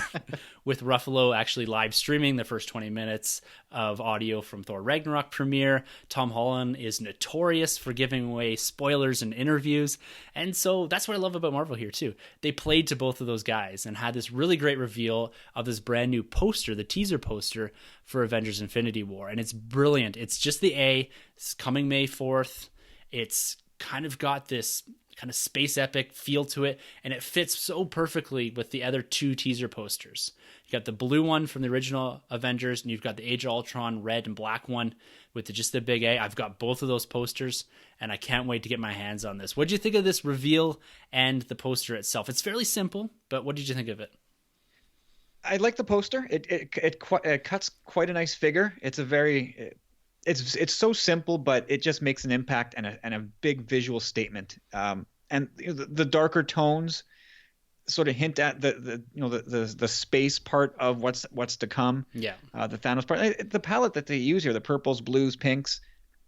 with Ruffalo actually live streaming the first 20 minutes of audio from Thor Ragnarok premiere. Tom Holland is notorious for giving away spoilers in interviews. And so that's what I love about Marvel here too. They played to both of those guys and had this really great reveal of this brand new poster, the teaser poster for Avengers Infinity War. And it's brilliant. It's just the A. It's coming May 4th. It's kind of got this kind of space epic feel to it, and it fits so perfectly with the other two teaser posters. You got the blue one from the original Avengers, and you've got the Age of Ultron red and black one with just the big A. I've got both of those posters, and I can't wait to get my hands on this. What did you think of this reveal and the poster itself? It's fairly simple, but what did you think of it? I like the poster. It cuts quite a nice figure. It's a very it's so simple, but it just makes an impact and a big visual statement. And the darker tones sort of hint at the space part of what's to come. Yeah. The Thanos part. The palette that they use here, the purples, blues, pinks,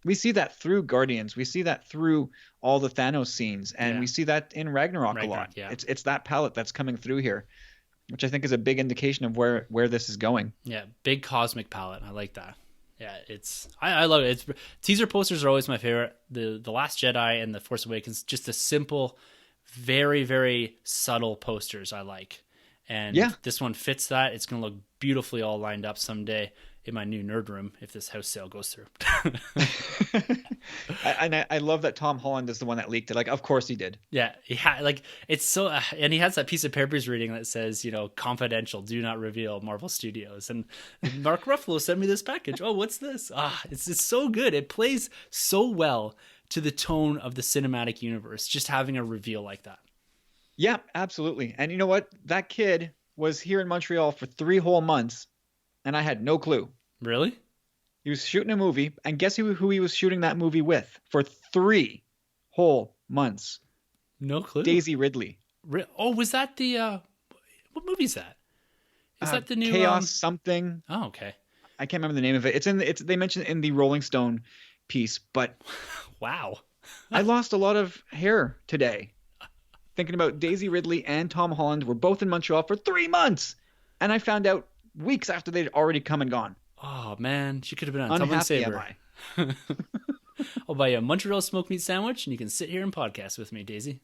we see that through Guardians. We see that through all the Thanos scenes, and we see that in Ragnarok a lot. Yeah. It's that palette that's coming through here, which I think is a big indication of where this is going. Yeah, big cosmic palette. I like that. Yeah, I love it. Teaser posters are always my favorite. The Last Jedi and The Force Awakens, just the simple, very, very subtle posters I like. And this one fits that. It's going to look beautifully all lined up someday in my new nerd room if this house sale goes through. I love that Tom Holland is the one that leaked it. Like, of course he did. Yeah, like it's so, and he has that piece of paper he's reading that says, confidential, do not reveal, Marvel Studios. And Mark Ruffalo sent me this package. Oh, what's this? It's so good. It plays so well to the tone of the cinematic universe, just having a reveal like that. Yeah, absolutely. And you know what? That kid was here in Montreal for 3 whole months, and I had no clue. Really? He was shooting a movie, and guess who he was shooting that movie with for 3 whole months? No clue. Daisy Ridley. Was that the what movie is that? Is that the new Chaos something? Oh, okay. I can't remember the name of it. They mentioned it in the Rolling Stone piece, but wow. I lost a lot of hair today. thinking about Daisy Ridley and Tom Holland were both in Montreal for 3 months. And I found out weeks after they'd already come and gone. Oh man, she could have been on Tumbling Unhappy am Saber. I. I'll buy you a Montreal smoked meat sandwich, and you can sit here and podcast with me, Daisy.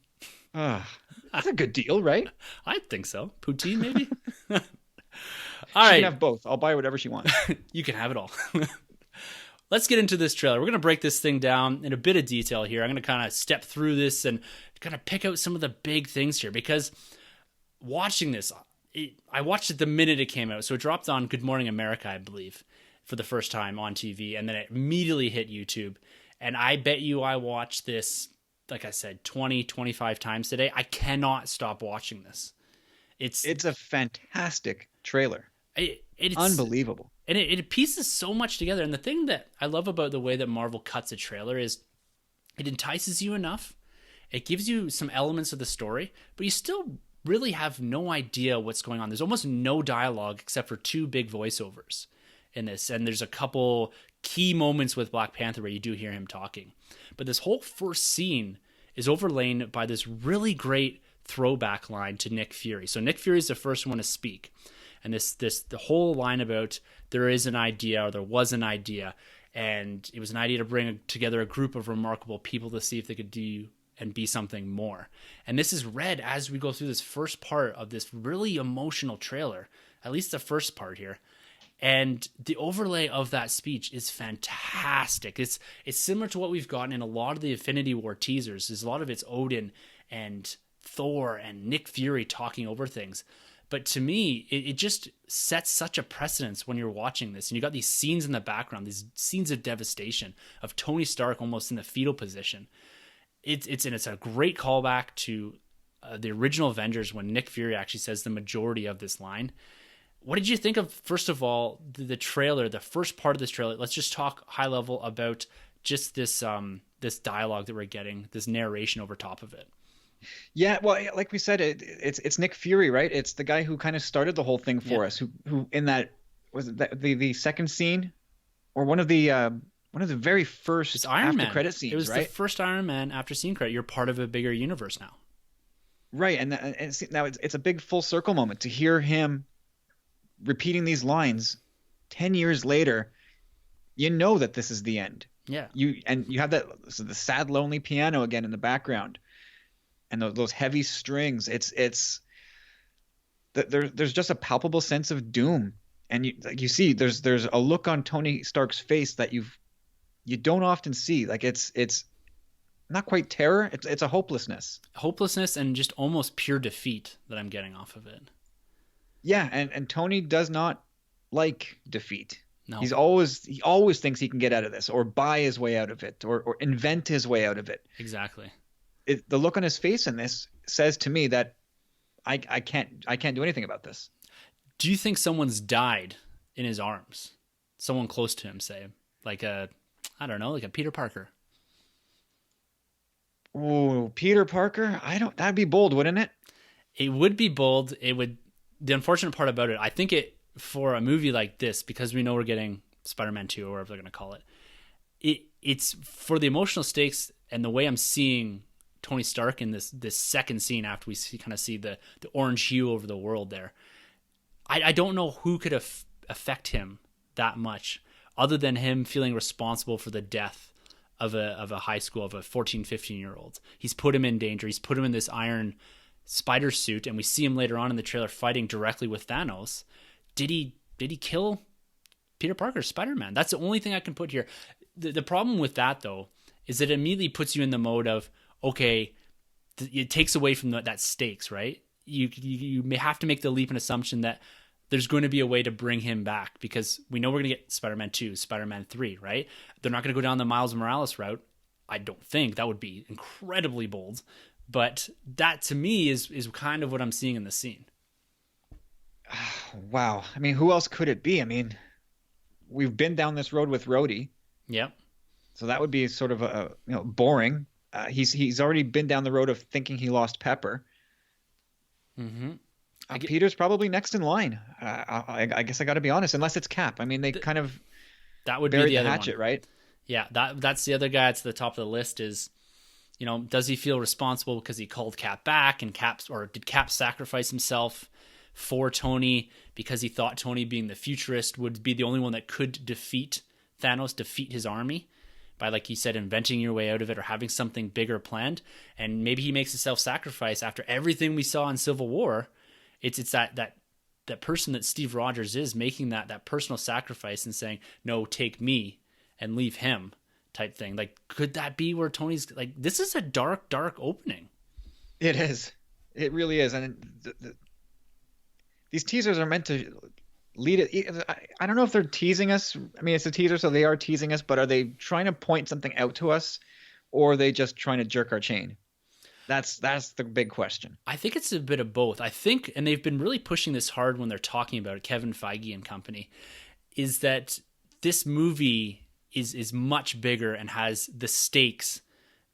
That's a good deal, right? I think so. Poutine, maybe. All She right, can have both. I'll buy her whatever she wants. you can have it all. Let's get into this trailer. We're going to break this thing down in a bit of detail here. I'm going to kind of step through this and kind of pick out some of the big things here, because watching this, I watched it the minute it came out. So it dropped on Good Morning America, I believe, for the first time on TV, and then it immediately hit YouTube. And I bet you I watched this, like I said, 20, 25 times today. I cannot stop watching this. It's a fantastic trailer. It's unbelievable. And it pieces so much together. And the thing that I love about the way that Marvel cuts a trailer is it entices you enough. It gives you some elements of the story, but you still really have no idea what's going on. There's almost no dialogue except for 2 big voiceovers in this. And there's a couple key moments with Black Panther where you do hear him talking. But this whole first scene is overlain by this really great throwback line to Nick Fury. So Nick Fury is the first one to speak. And the whole line about there is an idea, or there was an idea, and it was an idea to bring together a group of remarkable people to see if they could do and be something more. And this is read as we go through this first part of this really emotional trailer, at least the first part here. And the overlay of that speech is fantastic. It's similar to what we've gotten in a lot of the Infinity War teasers. There's a lot of it's Odin and Thor and Nick Fury talking over things. But to me, it just sets such a precedence when you're watching this. And you got these scenes in the background, these scenes of devastation, of Tony Stark almost in the fetal position. It's a great callback to the original Avengers when Nick Fury actually says the majority of this line. What did you think of, first of all, the trailer, the first part of this trailer? Let's just talk high level about just this this dialogue that we're getting, this narration over top of it. Yeah, well, like we said, it's Nick Fury, right? It's the guy who kind of started the whole thing for us. Who in that was it the second scene, or one of the very first after credit scenes, right? It was right? the first Iron Man after scene credit. You're part of a bigger universe now, right? And now it's a big full circle moment to hear him repeating these lines 10 years later. You know that this is the end. Yeah. You have the sad, lonely piano again in the background. And those heavy strings, there's just a palpable sense of doom, and you see there's a look on Tony Stark's face that you don't often see. Like it's not quite terror, it's a hopelessness, and just almost pure defeat that I'm getting off of it. Yeah, and Tony does not like defeat. No, he always thinks he can get out of this, or buy his way out of it, or invent his way out of it. Exactly. The look on his face in this says to me that I can't do anything about this. Do you think someone's died in his arms? Someone close to him, say, like a Peter Parker. Oh, Peter Parker? That'd be bold, wouldn't it? It would be bold. It would. The unfortunate part about it, I think for a movie like this, because we know we're getting Spider-Man 2 or whatever they're going to call it, it's for the emotional stakes and the way I'm seeing Tony Stark in this second scene after we kind of see the orange hue over the world there. I don't know who could affect him that much other than him feeling responsible for the death of a high school, of a 14, 15-year-old. He's put him in danger. He's put him in this iron spider suit, and we see him later on in the trailer fighting directly with Thanos. Did he kill Peter Parker, Spider-Man? That's the only thing I can put here. The problem with that, though, is that it immediately puts you in the mode of, okay, it takes away from that stakes, right? You may have to make the leap and assumption that there's going to be a way to bring him back, because we know we're going to get Spider-Man 2, Spider-Man 3, right? They're not going to go down the Miles Morales route. I don't think. That would be incredibly bold. But that, to me, is kind of what I'm seeing in the scene. Wow. I mean, who else could it be? I mean, we've been down this road with Rhodey. Yep. So that would be sort of boring. He's already been down the road of thinking he lost Pepper. Mm-hmm. Peter's probably next in line. I guess I got to be honest, unless it's Cap. I mean, they kind of that would buried be the the other hatchet, one. Right? Yeah, that's the other guy at the top of the list. Is You know, does he feel responsible because he called Cap back and did Cap sacrifice himself for Tony because he thought Tony, being the futurist, would be the only one that could defeat Thanos, defeat his army by, like he said, inventing your way out of it or having something bigger planned. And maybe he makes a self-sacrifice after everything we saw in Civil War. It's that person that Steve Rogers is, making that personal sacrifice and saying, no, take me and leave him, type thing. Like, could that be where Tony's like, this is a dark opening. It is. It really is. And these teasers are meant to lead it. I don't know if they're teasing us. I mean, it's a teaser, so they are teasing us, but are they trying to point something out to us, or are they just trying to jerk our chain? That's the big question. I think it's a bit of both. I think, and they've been really pushing this hard when they're talking about it, Kevin Feige and company, is that this movie is much bigger and has the stakes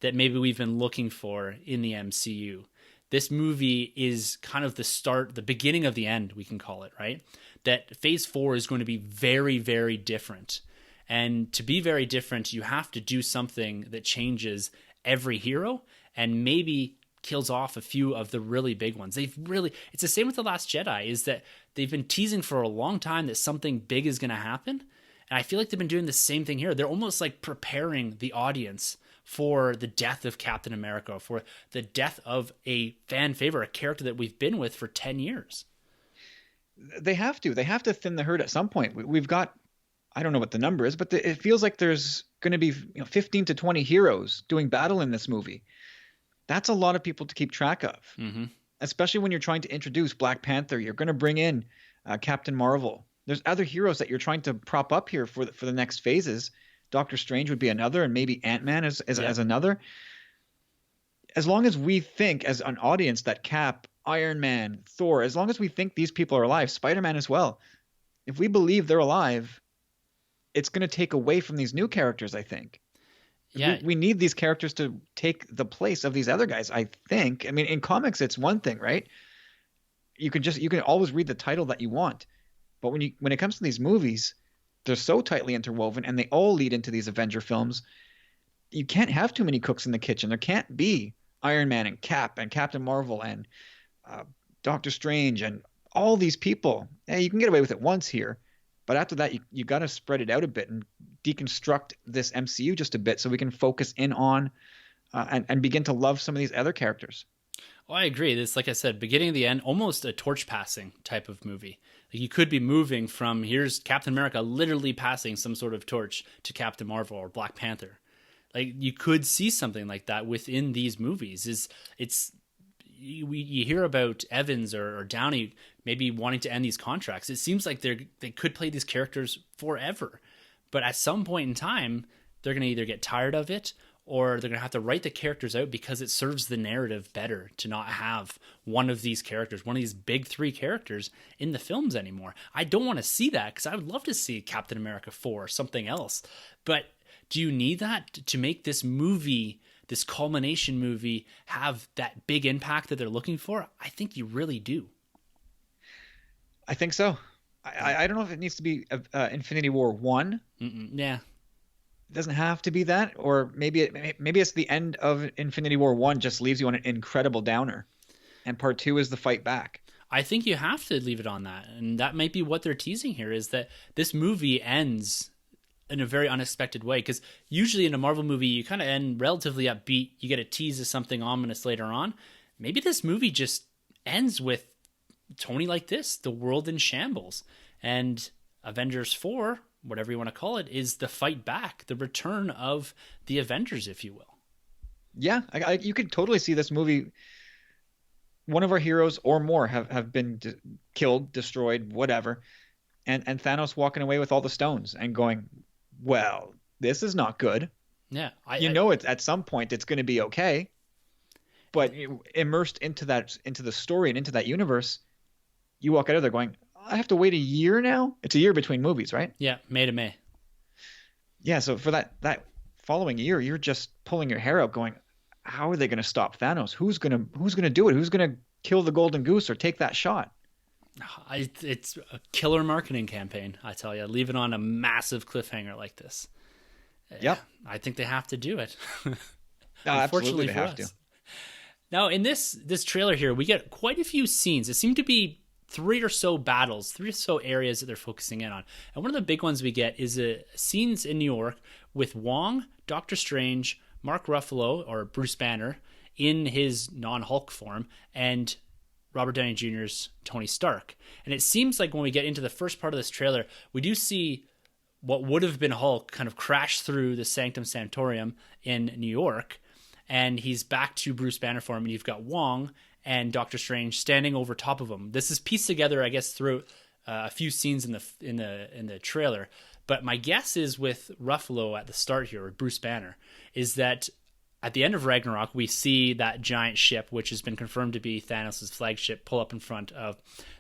that maybe we've been looking for in the MCU. This movie is kind of the beginning of the end, we can call it, right? That Phase 4 is going to be very, very different. And to be very different, you have to do something that changes every hero and maybe kills off a few of the really big ones. It's the same with The Last Jedi, is that they've been teasing for a long time that something big is going to happen. And I feel like they've been doing the same thing here. They're almost like preparing the audience for the death of Captain America, for the death of a fan favorite, a character that we've been with for 10 years. They have to thin the herd at some point. We've got, I don't know what the number is, but it feels like there's going to be 15 to 20 heroes doing battle in this movie. That's a lot of people to keep track of, especially when you're trying to introduce Black Panther. You're going to bring in Captain Marvel. There's other heroes that you're trying to prop up here for the next phases. Doctor Strange would be another, and maybe Ant-Man as another. As long as we think as an audience that Cap, Iron Man, Thor, as long as we think these people are alive, Spider-Man as well, if we believe they're alive, it's going to take away from these new characters, I think. Yeah. We need these characters to take the place of these other guys, I think. I mean, in comics, it's one thing, right? You can always read the title that you want. But when it comes to these movies, they're so tightly interwoven and they all lead into these Avenger films. You can't have too many cooks in the kitchen. There can't be Iron Man and Cap and Captain Marvel and Doctor Strange and all these people. Yeah, you can get away with it once here, but after that, you got to spread it out a bit and deconstruct this MCU just a bit so we can focus in on and begin to love some of these other characters. Well, I agree. It's, like I said, beginning of the end, almost a torch passing type of movie. Like, you could be moving from, here's Captain America literally passing some sort of torch to Captain Marvel or Black Panther. Like, you could see something like that within these movies. You hear about Evans or Downey maybe wanting to end these contracts. It seems like they could play these characters forever. But at some point in time, they're going to either get tired of it, or they're going to have to write the characters out because it serves the narrative better to not have one of these characters, one of these big three characters in the films anymore. I don't want to see that, because I would love to see Captain America 4 or something else. But do you need that to make this movie, this culmination movie, have that big impact that they're looking for? I think you really do. I think so. I don't know if it needs to be Infinity War 1. Yeah. It doesn't have to be that, or maybe it's the end of Infinity War 1 just leaves you on an incredible downer, and part 2 is the fight back. I think you have to leave it on that, and that might be what they're teasing here, is that this movie ends in a very unexpected way, because usually in a Marvel movie you kind of end relatively upbeat, you get a tease of something ominous later on. Maybe this movie just ends with Tony like this, the world in shambles, and Avengers 4, whatever you want to call it, is the fight back, the return of the Avengers, if you will. Yeah, you could totally see this movie. One of our heroes or more have been killed, destroyed, whatever, and Thanos walking away with all the stones and going, well, this is not good. Yeah. It's at some point it's going to be okay, but immersed into the story and into that universe, you walk out of there going, I have to wait a year now? It's a year between movies, right? Yeah, May to May. Yeah, so for that following year, you're just pulling your hair out going, how are they going to stop Thanos? Who's going to do it? Who's going to kill the golden goose or take that shot? It's a killer marketing campaign, I tell you. Leave it on a massive cliffhanger like this. Yep. I think they have to do it. No, absolutely, Unfortunately they for have to. us. Now, in this trailer here, we get quite a few scenes. It seemed to be three or so areas that they're focusing in on. And one of the big ones we get is scenes in New York with Wong, Doctor Strange, Mark Ruffalo, or Bruce Banner, in his non-Hulk form, and Robert Downey Jr.'s Tony Stark. And it seems like when we get into the first part of this trailer, we do see what would have been Hulk kind of crash through the Sanctum Sanctorum in New York, and he's back to Bruce Banner form, and you've got Wong and Doctor Strange standing over top of him. This is pieced together, I guess, through a few scenes in the trailer. But my guess is with Ruffalo at the start here, with Bruce Banner, is that at the end of Ragnarok, we see that giant ship, which has been confirmed to be Thanos' flagship, pull up in front of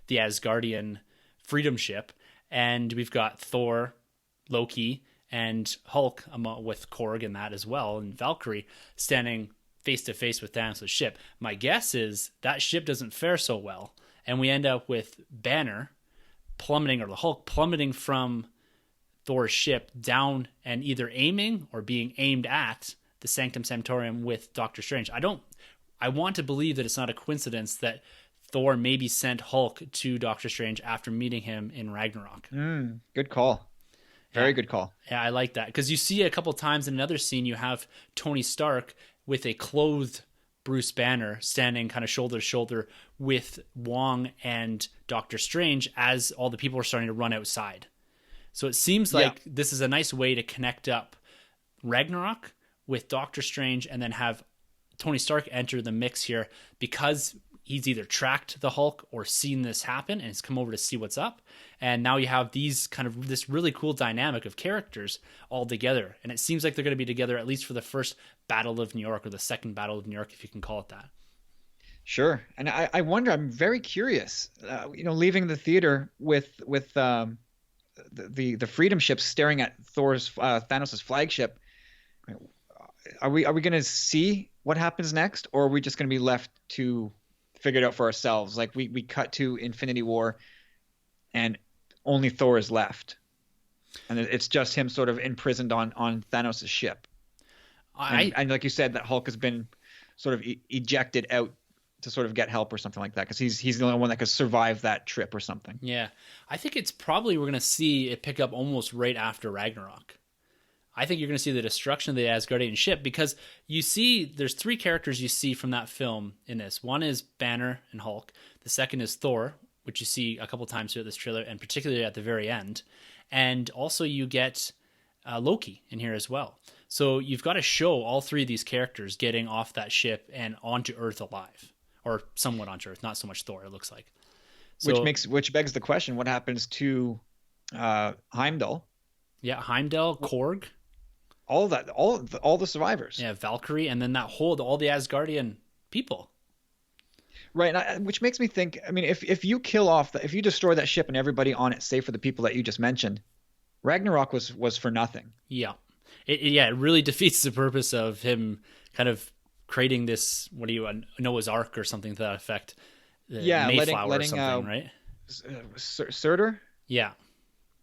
the Asgardian Freedom Ship, and we've got Thor, Loki, and Hulk with Korg in that as well, and Valkyrie standing face to face with Thanos' ship. My guess is that ship doesn't fare so well, and we end up with Banner plummeting, or the Hulk plummeting from Thor's ship down and either aiming or being aimed at the Sanctum Sanctorum with Doctor Strange. I want to believe that it's not a coincidence that Thor maybe sent Hulk to Doctor Strange after meeting him in Ragnarok. Good call. Very good call. Yeah, I like that. Because you see a couple times in another scene, you have Tony Stark with a clothed Bruce Banner standing kind of shoulder to shoulder with Wong and Doctor Strange as all the people are starting to run outside. So it seems like this is a nice way to connect up Ragnarok with Doctor Strange and then have Tony Stark enter the mix here because he's either tracked the Hulk or seen this happen and has come over to see what's up. And now you have this really cool dynamic of characters all together. And it seems like they're going to be together at least for the first Battle of New York, or the second Battle of New York, if you can call it that. Sure. And I wonder, I'm very curious, leaving the theater with the Freedom Ship staring at Thanos' flagship. Are we going to see what happens next, or are we just going to be left to figure it out for ourselves? Like we cut to Infinity War and only Thor is left, and it's just him sort of imprisoned on Thanos' ship. And like you said, that Hulk has been sort of ejected out to sort of get help or something like that, because he's the only one that could survive that trip or something. Yeah, I think it's probably we're going to see it pick up almost right after Ragnarok. I think you're going to see the destruction of the Asgardian ship, because you see there's three characters you see from that film in this. One is Banner and Hulk. The second is Thor, which you see a couple times throughout this trailer, and particularly at the very end. And also you get Loki in here as well. So you've got to show all three of these characters getting off that ship and onto Earth alive, or somewhat onto Earth, not so much Thor, it looks like. So, which begs the question, what happens to Heimdall? Yeah, Heimdall, Korg. All the survivors. Yeah, Valkyrie, and then all the Asgardian people. Right, which makes me think. I mean, if you kill off, if you destroy that ship and everybody on it, save for the people that you just mentioned, Ragnarok was for nothing. Yeah, it really defeats the purpose of him kind of creating this. What do you Noah's Ark or something to that effect? Mayflower letting, or something, right? Surtur. Yeah.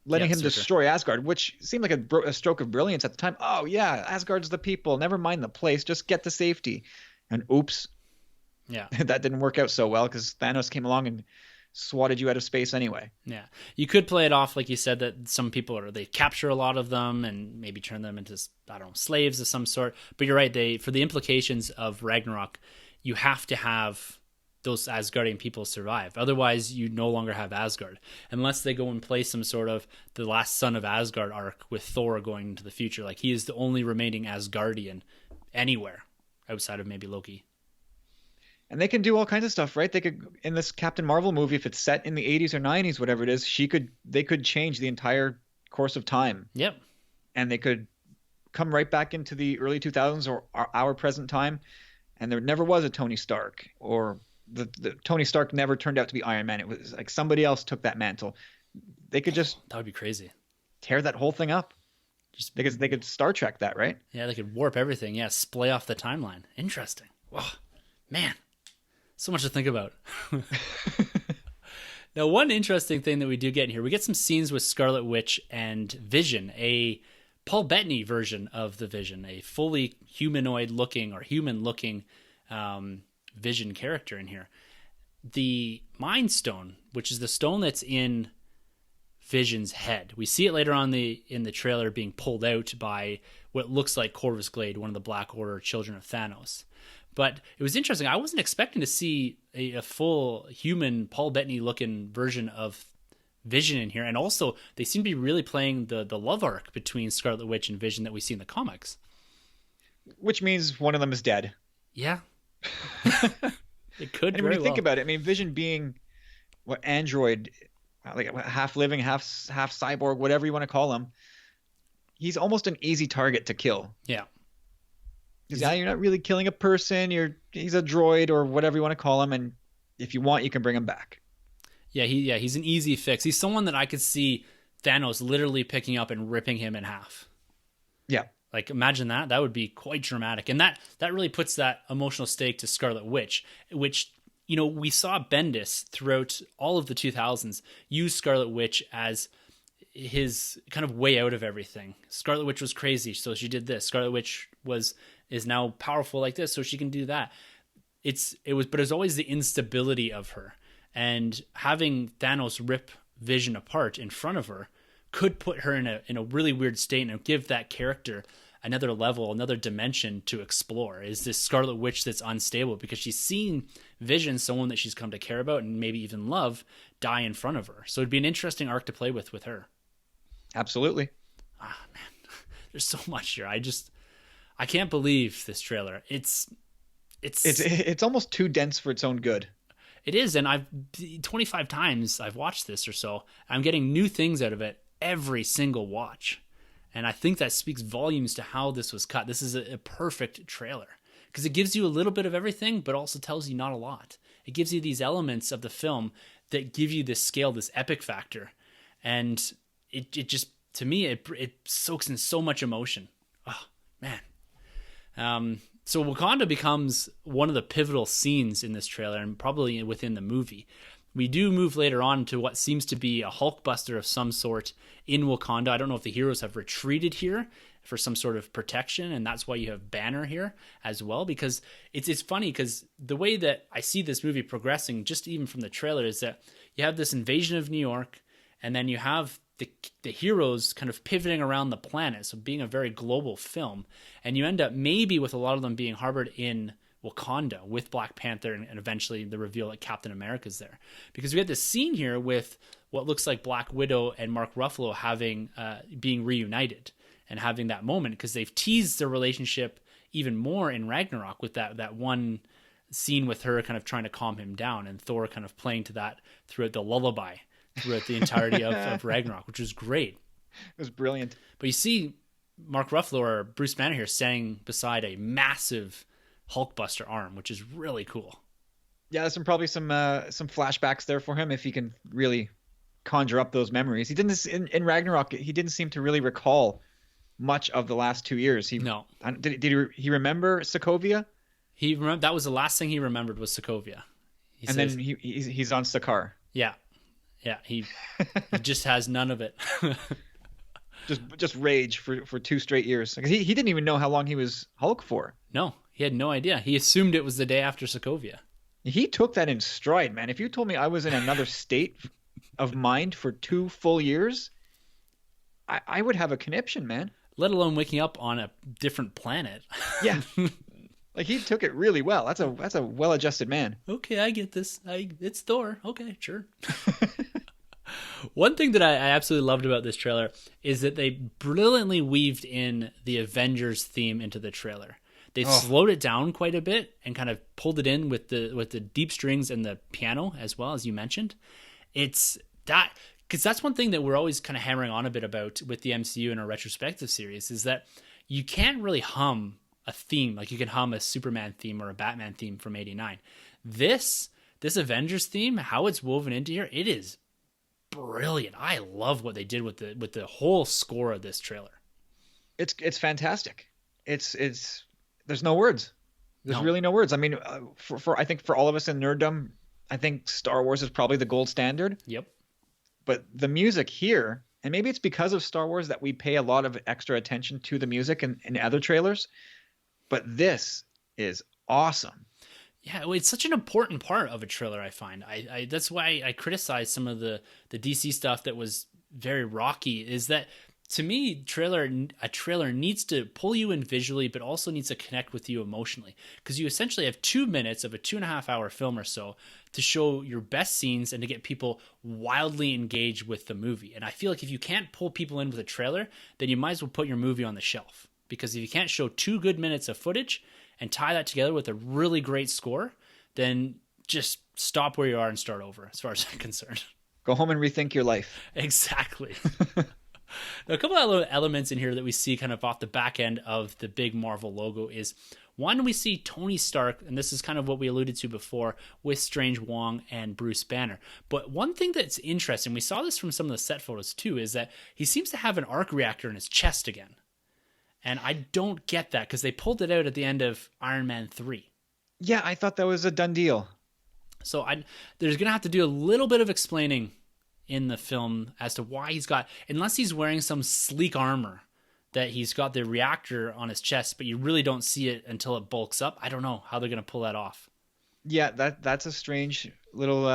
Letting him destroy Asgard, which seemed like a stroke of brilliance at the time. Oh, yeah, Asgard's the people. Never mind the place. Just get to safety. And oops. Yeah. That didn't work out so well because Thanos came along and swatted you out of space anyway. Yeah. You could play it off, like you said, that some people they capture a lot of them and maybe turn them into, slaves of some sort. But you're right. For the implications of Ragnarok, you have to have those Asgardian people survive. Otherwise, you no longer have Asgard. Unless they go and play some sort of the last son of Asgard arc with Thor going into the future. Like, he is the only remaining Asgardian anywhere outside of maybe Loki. And they can do all kinds of stuff, right? They could, in this Captain Marvel movie, if it's set in the 80s or 90s, whatever it is, they could change the entire course of time. Yep. And they could come right back into the early 2000s or our present time. And there never was a Tony Stark, or the Tony Stark never turned out to be Iron Man. It was like somebody else took that mantle. They could just that would be crazy. Tear that whole thing up. Just because they could Star Trek that, right? Yeah, they could warp everything. Yeah, splay off the timeline. Interesting. Whoa, man, so much to think about. Now, one interesting thing that we do get in here, we get some scenes with Scarlet Witch and Vision, a Paul Bettany version of the Vision, a fully humanoid looking or human looking Vision character in here. The Mind Stone, which is the stone that's in Vision's head. We see it later on in the trailer being pulled out by what looks like Corvus Glaive, one of the Black Order children of Thanos. But it was interesting. I wasn't expecting to see a full human Paul Bettany looking version of Vision in here. And also, they seem to be really playing the love arc between Scarlet Witch and Vision that we see in the comics. Which means one of them is dead. Yeah. It could. And when you think about it, I mean, Vision being what android, like half living, half cyborg, whatever you want to call him, he's almost an easy target to kill. Yeah. Because you're not really killing a person. He's a droid or whatever you want to call him, and if you want, you can bring him back. Yeah, he's an easy fix. He's someone that I could see Thanos literally picking up and ripping him in half. Yeah. Like, imagine that. That would be quite dramatic. And that really puts that emotional stake to Scarlet Witch, which, you know, we saw Bendis throughout all of the 2000s use Scarlet Witch as his kind of way out of everything. Scarlet Witch was crazy, so she did this. Scarlet Witch is now powerful like this, so she can do that. But it was always the instability of her. And having Thanos rip Vision apart in front of her could put her in a really weird state and give that character another level, another dimension to explore. Is this Scarlet Witch that's unstable because she's seen Vision, someone that she's come to care about and maybe even love, die in front of her. So it'd be an interesting arc to play with her. Absolutely. Ah, man, there's so much here. I can't believe this trailer. It's almost too dense for its own good. It is, and 25 times I've watched this or so. I'm getting new things out of it every single watch. And I think that speaks volumes to how this was cut. This is a perfect trailer because it gives you a little bit of everything, but also tells you not a lot. It gives you these elements of the film that give you this scale, this epic factor. And it just, to me, it soaks in so much emotion. Oh, man. So Wakanda becomes one of the pivotal scenes in this trailer and probably within the movie. We do move later on to what seems to be a Hulkbuster of some sort in Wakanda. I don't know if the heroes have retreated here for some sort of protection, and that's why you have Banner here as well, because it's funny because the way that I see this movie progressing, just even from the trailer, is that you have this invasion of New York, and then you have the heroes kind of pivoting around the planet, so being a very global film, and you end up maybe with a lot of them being harbored in Wakanda with Black Panther and eventually the reveal that Captain America's there. Because we had this scene here with what looks like Black Widow and Mark Ruffalo being reunited and having that moment because they've teased their relationship even more in Ragnarok with that one scene with her kind of trying to calm him down and Thor kind of playing to that throughout the lullaby throughout the entirety of Ragnarok, which was great. It was brilliant. But you see Mark Ruffalo or Bruce Banner here standing beside a massive Hulkbuster arm, which is really cool. Yeah, there's probably some flashbacks there for him if he can really conjure up those memories. He didn't in Ragnarok. He didn't seem to really recall much of the last 2 years. Did he remember Sokovia? That was the last thing he remembered was Sokovia. Then he's on Sakaar. Yeah. He just has none of it. just rage for 2 straight years. He didn't even know how long he was Hulk for. No, he had no idea. He assumed it was the day after Sokovia. He took that in stride, man. If you told me I was in another state of mind for 2 full years, I would have a conniption, man. Let alone waking up on a different planet. Yeah. Like he took it really well. That's a well-adjusted man. Okay, I get this. It's Thor. Okay, sure. One thing that I absolutely loved about this trailer is that they brilliantly weaved in the Avengers theme into the trailer. They've slowed it down quite a bit and kind of pulled it in with the deep strings and the piano as well, as you mentioned. It's that because that's one thing that we're always kind of hammering on a bit about with the MCU in our retrospective series is that you can't really hum a theme like you can hum a Superman theme or a Batman theme from '89. This Avengers theme, how it's woven into here, it is brilliant. I love what they did with the whole score of this trailer. It's fantastic. It's there's no words. There's really no words. I mean, for I think for all of us in nerddom, I think Star Wars is probably the gold standard. Yep. But the music here And maybe it's because of Star Wars that we pay a lot of extra attention to the music in other trailers, but this is awesome. Yeah, well, it's such an important part of a trailer. I find I that's why I criticize some of the DC stuff that was very rocky. Is that to me, a trailer needs to pull you in visually, but also needs to connect with you emotionally, because you essentially have 2 minutes of a 2.5 hour film or so to show your best scenes and to get people wildly engaged with the movie. And I feel like if you can't pull people in with a trailer, then you might as well put your movie on the shelf, because if you can't show 2 good minutes of footage and tie that together with a really great score, then just stop where you are and start over, as far as I'm concerned. Go home and rethink your life. Exactly. Now, a couple of elements in here that we see kind of off the back end of the big Marvel logo is, one, we see Tony Stark, and this is kind of what we alluded to before with Strange Wong and Bruce Banner. But one thing that's interesting, we saw this from some of the set photos too, is that he seems to have an arc reactor in his chest again. And I don't get that, because they pulled it out at the end of Iron Man 3. Yeah, I thought that was a done deal. So there's going to have to do a little bit of explaining in the film as to why he's got, unless he's wearing some sleek armor, that he's got the reactor on his chest, but you really don't see it until it bulks up. I don't know how they're going to pull that off. Yeah, that's a strange little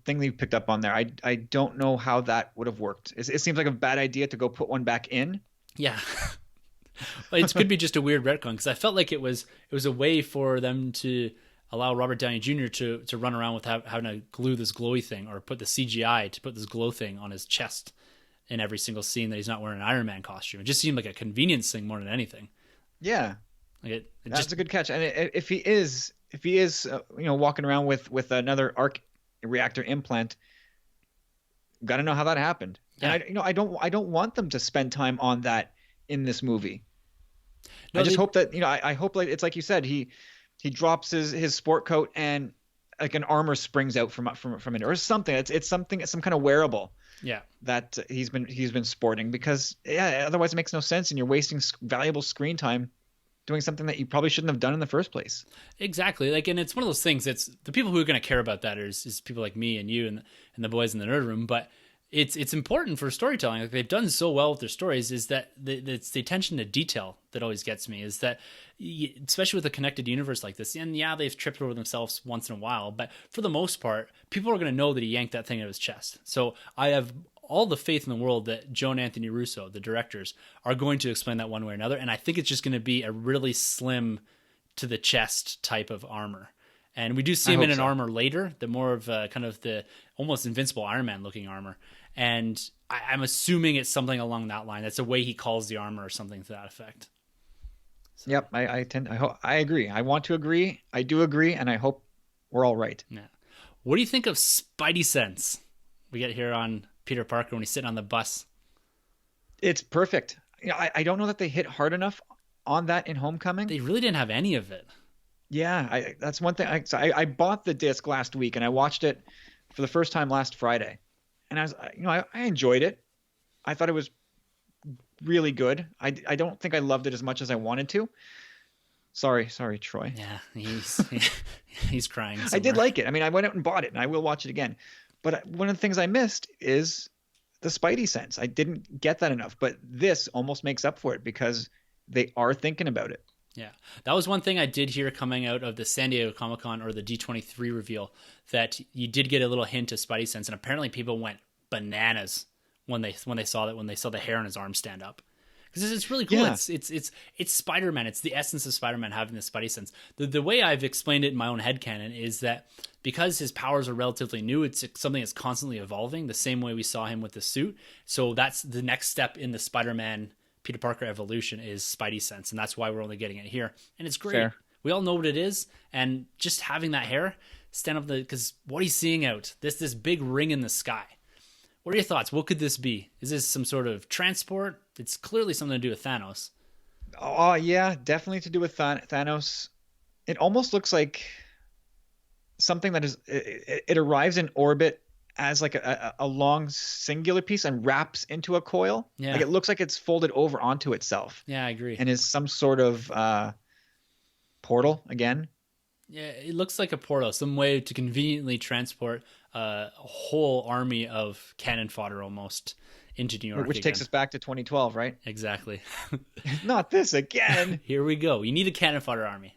thing that you picked up on there. I don't know how that would have worked. It seems like a bad idea to go put one back in. Yeah. Well, it could be just a weird retcon, because I felt like it was a way for them to allow Robert Downey Jr. to run around with having to glue this glowy thing, or put the CGI to put this glow thing on his chest in every single scene that he's not wearing an Iron Man costume. It just seemed like a convenience thing more than anything. Yeah, like that's just a good catch. And if he is walking around with another arc reactor implant, got to know how that happened. Yeah. And I don't want them to spend time on that in this movie. No, I just hope that I hope, like it's like you said, he drops his sport coat and like an armor springs out from it, or something. It's something, some kind of wearable. Yeah. That he's been sporting, because otherwise it makes no sense, and you're wasting valuable screen time doing something that you probably shouldn't have done in the first place. Exactly. Like, and it's one of those things. It's the people who are going to care about that is people like me and you and the boys in the nerd room, but it's important for storytelling. Like, they've done so well with their stories, is that it's the attention to detail that always gets me, is that, especially with a connected universe like this, and yeah, they've tripped over themselves once in a while, but for the most part, people are going to know that he yanked that thing out of his chest. So I have all the faith in the world that Joe and Anthony Russo, the directors, are going to explain that one way or another, and I think it's just going to be a really slim to the chest type of armor. And we do see him in an armor later, the more of kind of the almost invincible Iron Man looking armor. And I'm assuming it's something along that line. That's the way he calls the armor, or something to that effect. So. Yep, I agree. I want to agree. I do agree, and I hope we're all right. Yeah. What do you think of Spidey sense we get here on Peter Parker when he's sitting on the bus? It's perfect. I don't know that they hit hard enough on that in Homecoming. They really didn't have any of it. Yeah, that's one thing. I bought the disc last week, and I watched it for the first time last Friday, and I enjoyed it. I thought it was really good. I don't think I loved it as much as I wanted to. Sorry, Troy. Yeah, he's crying somewhere. I did like it. I mean, I went out and bought it, and I will watch it again. But one of the things I missed is the Spidey sense. I didn't get that enough, but this almost makes up for it, because they are thinking about it. Yeah, that was one thing I did hear coming out of the San Diego Comic-Con or the D23 reveal, that you did get a little hint of Spidey sense, and apparently people went bananas when they saw that, when they saw the hair on his arm stand up. Because it's really cool. Yeah. It's Spider-Man. It's the essence of Spider-Man having the Spidey sense. The way I've explained it in my own headcanon is that because his powers are relatively new, it's something that's constantly evolving, the same way we saw him with the suit. So that's the next step in the Spider-Man Peter Parker evolution, is Spidey sense, and that's why we're only getting it here. And it's great. Fair. We all know what it is, and just having that hair stand up, because what he's seeing out, this big ring in the sky. What are your thoughts? What could this be? Is this some sort of transport? It's clearly something to do with Thanos. Oh, yeah, definitely to do with Thanos. It almost looks like something that it arrives in orbit as like a long singular piece and wraps into a coil. Yeah. Like, it looks like it's folded over onto itself. Yeah, I agree. And is some sort of portal again. Yeah, it looks like a portal, some way to conveniently transport a whole army of cannon fodder almost into New York Which again. takes us back to 2012, right? Exactly. Not this again. Here we go. You need a cannon fodder army.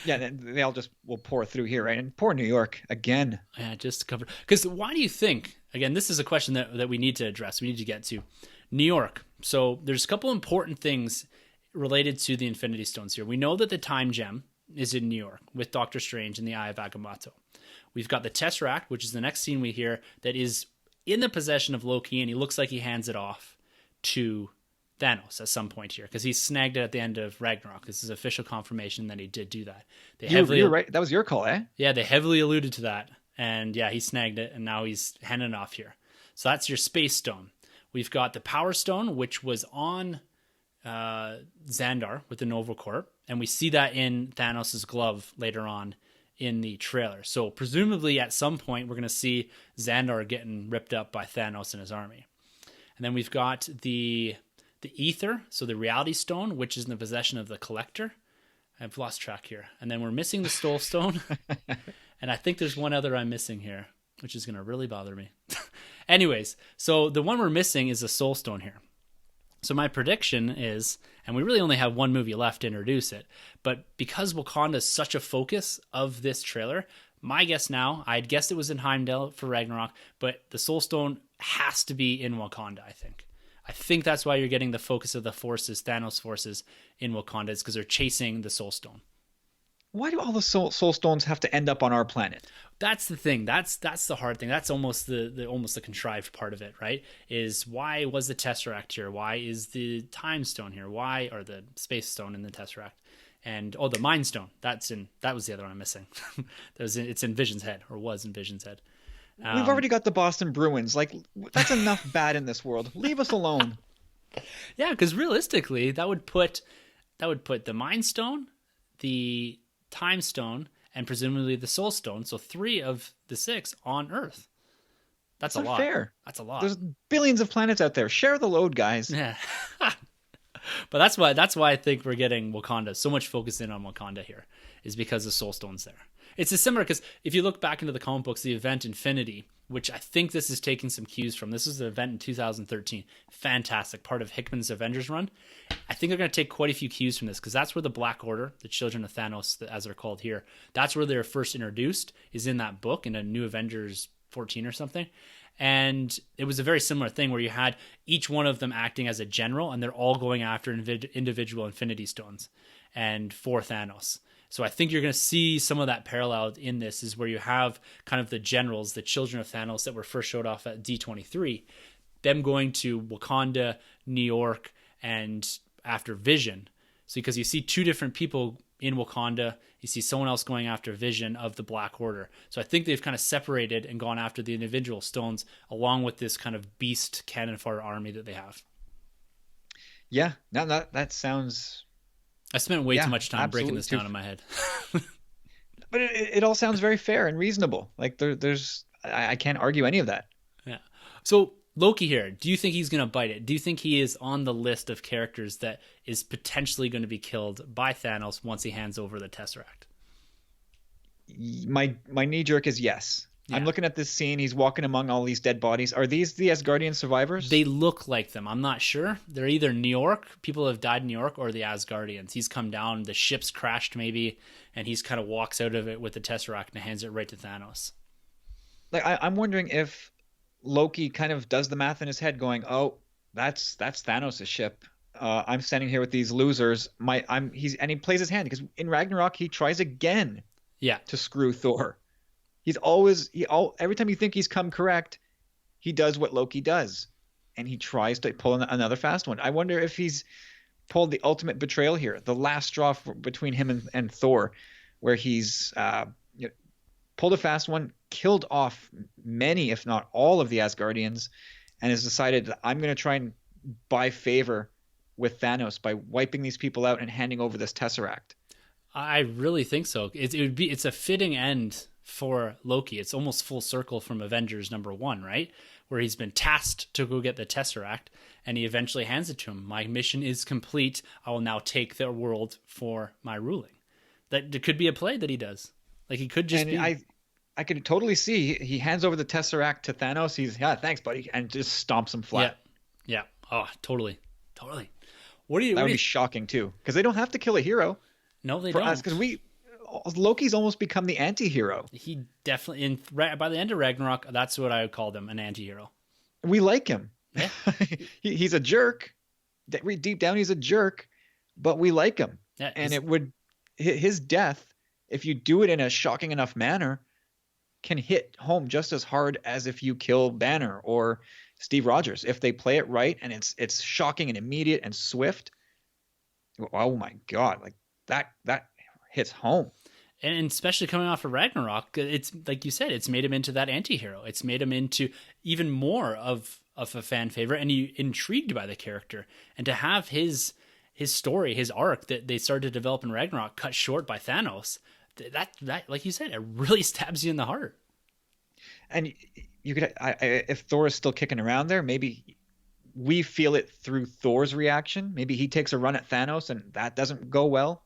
Yeah, they all just will pour through here, right? And poor New York again. Yeah, just to cover. Because why do you think, again, this is a question that we need to address. We need to get to New York. So there's a couple important things related to the Infinity Stones here. We know that the Time Gem is in New York with Doctor Strange and the Eye of Agamotto. We've got the Tesseract, which is the next scene we hear, that is in the possession of Loki, and he looks like he hands it off to Thanos at some point here, because he snagged it at the end of Ragnarok. This is official confirmation that he did do that. You're right. That was your call, eh? Yeah, they heavily alluded to that. And yeah, he snagged it, and now he's handing it off here. So that's your Space Stone. We've got the Power Stone, which was on Xandar with the Nova Corp, and we see that in Thanos' glove later on in the trailer. So presumably at some point we're going to see Xandar getting ripped up by Thanos and his army. And then we've got the Ether, so the Reality Stone, which is in the possession of the Collector. I've lost track here. And then we're missing the Soul Stone. And I think there's one other I'm missing here, which is going to really bother me. Anyways, so the one we're missing is the Soul Stone here. So my prediction is, and we really only have one movie left to introduce it, but because Wakanda is such a focus of this trailer, my guess now, I'd guessed it was in Heimdall for Ragnarok, but the Soul Stone has to be in Wakanda, I think. I think that's why you're getting the focus of the forces, Thanos' forces, in Wakanda, is because they're chasing the Soul Stone. Why do all the soul stones have to end up on our planet? That's the thing. That's the hard thing. That's almost the contrived part of it, right? Is why was the Tesseract here? Why is the Time Stone here? Why, or the Space Stone in the Tesseract? And the Mind Stone. That was the other one I'm missing. It's in Vision's head, or was in Vision's head. We've already got the Boston Bruins. Like, that's enough bad in this world. Leave us alone. Yeah, because realistically, that would put the Mind Stone, the Time Stone, and presumably the Soul Stone, so 3 of the 6 on Earth. That's a lot. Fair. That's a lot. There's billions of planets out there. Share the load, guys. Yeah. But that's why I think we're getting Wakanda, so much focus in on Wakanda here, is because the Soul Stone's there. It's a similar, because if you look back into the comic books, the event Infinity, which I think this is taking some cues from. This is the event in 2013. Fantastic. Part of Hickman's Avengers run. I think they're going to take quite a few cues from this, because that's where the Black Order, the Children of Thanos, as they're called here, that's where they're first introduced, is in that book, in a New Avengers 14 or something. And it was a very similar thing where you had each one of them acting as a general, and they're all going after individual Infinity Stones and for Thanos. So I think you're going to see some of that parallel in this, is where you have kind of the generals, the Children of Thanos that were first showed off at D23, them going to Wakanda, New York, and after Vision. So because you see 2 different people in Wakanda, you see someone else going after Vision of the Black Order. So I think they've kind of separated and gone after the individual stones, along with this kind of beast cannon fodder army that they have. Yeah, no, that sounds... I spent way too much time breaking this down in my head. But it all sounds very fair and reasonable. Like I can't argue any of that. Yeah. So Loki here, do you think he's going to bite it? Do you think he is on the list of characters that is potentially going to be killed by Thanos once he hands over the Tesseract? My knee jerk is yes. Yeah. I'm looking at this scene. He's walking among all these dead bodies. Are these the Asgardian survivors? They look like them. I'm not sure. They're either New York, people have died in New York, or the Asgardians. He's come down, the ship's crashed maybe, and he's kind of walks out of it with the Tesseract and hands it right to Thanos. Like I'm wondering if Loki kind of does the math in his head, going, "Oh, that's Thanos' ship. I'm standing here with these losers. And he plays his hand, because in Ragnarok he tries again, to screw Thor. Every time you think he's come correct, he does what Loki does, and he tries to pull another fast one. I wonder if he's pulled the ultimate betrayal here, the last straw between him and Thor, where he's pulled a fast one, killed off many, if not all, of the Asgardians, and has decided that I'm going to try and buy favor with Thanos by wiping these people out and handing over this Tesseract. I really think so. It's a fitting end for Loki. It's almost full circle from Avengers #1, right? Where he's been tasked to go get the Tesseract, and he eventually hands it to him. My mission is complete. I will now take the world for my ruling. That could be a play that he does. Like, he could just be... I could totally see he hands over the Tesseract to Thanos. He's, yeah, thanks, buddy, and just stomps him Yeah, flat. yeah. Oh, totally, totally. That What would do be you? shocking too, because they don't have to kill a hero No, they for us. Because don't. we Loki's almost become the anti-hero. He definitely by the end of Ragnarok, that's what I would call him, an anti-hero. We like him. Yeah, He's a jerk. Deep down, he's a jerk, but we like him. yeah. And it would his death, if you do it in a shocking enough manner, can hit home just as hard as if you kill Banner or Steve Rogers. If they play it right and it's shocking and immediate and swift, oh my God, like that hits home. And especially coming off of Ragnarok, it's like you said, it's made him into that anti-hero. It's made him into even more of a fan favorite, and you intrigued by the character. And to have his story, his arc that they started to develop in Ragnarok cut short by Thanos, that like you said, it really stabs you in the heart. And you could, if Thor is still kicking around there, maybe we feel it through Thor's reaction. Maybe he takes a run at Thanos and that doesn't go well.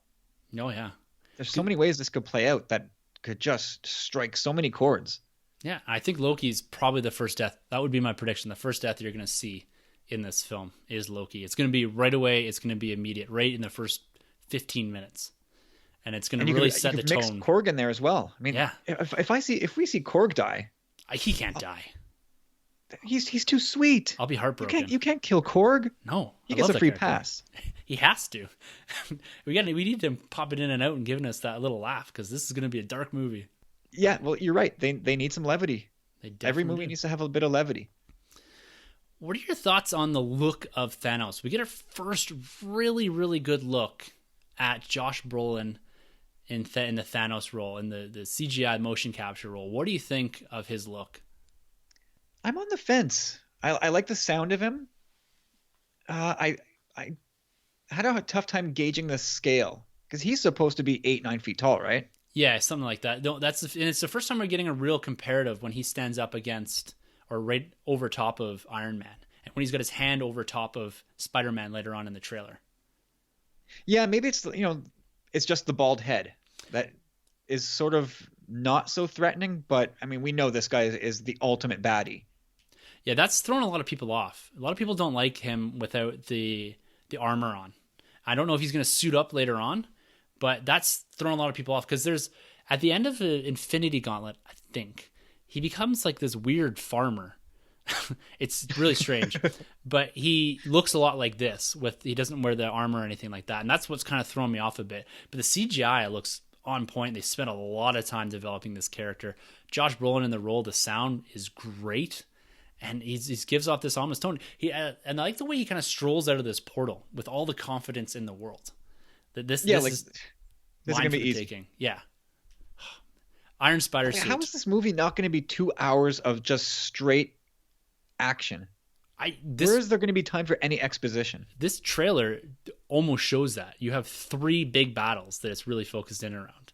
Oh yeah. There's so many ways this could play out that could just strike so many chords. Yeah, I think Loki's probably the first death. That would be my prediction. The first death you're going to see in this film is Loki. It's going to be right away. It's going to be immediate, right in the first 15 minutes, and it's going to really set the tone. Korg in there as well. I mean, yeah. If we see Korg die, he can't die. He's too sweet. I'll be heartbroken. You can't kill Korg. No, he gets a free pass. He has to. We need him popping in and out and giving us that little laugh, because this is going to be a dark movie. Yeah, well, you're right. They need some levity. Every movie needs to have a bit of levity. What are your thoughts on the look of Thanos? We get our first really, really good look at Josh Brolin in the Thanos role, in the CGI motion capture role. What do you think of his look? I'm on the fence. I like the sound of him. I had a tough time gauging the scale, because he's supposed to be 8-9 feet tall, right? Yeah, something like that. No, and it's the first time we're getting a real comparative when he stands up against or right over top of Iron Man, and when he's got his hand over top of Spider-Man later on in the trailer. Yeah, maybe it's it's just the bald head that is sort of not so threatening, but I mean, we know this guy is the ultimate baddie. Yeah, that's thrown a lot of people off. A lot of people don't like him without the armor on. I don't know if he's going to suit up later on, but that's thrown a lot of people off, because there's at the end of the Infinity Gauntlet, I think he becomes like this weird farmer. It's really strange, but he looks a lot like this. He doesn't wear the armor or anything like that, and that's what's kind of thrown me off a bit. But the CGI looks on point. They spent a lot of time developing this character. Josh Brolin in the role, the sound is great. And he gives off this ominous tone. And I like the way he kind of strolls out of this portal with all the confidence in the world. This is gonna be easy. Taking. Yeah. Iron Spider suit. How is this movie not going to be 2 hours of just straight action? Where is there going to be time for any exposition? This trailer almost shows that. You have 3 big battles that it's really focused in around.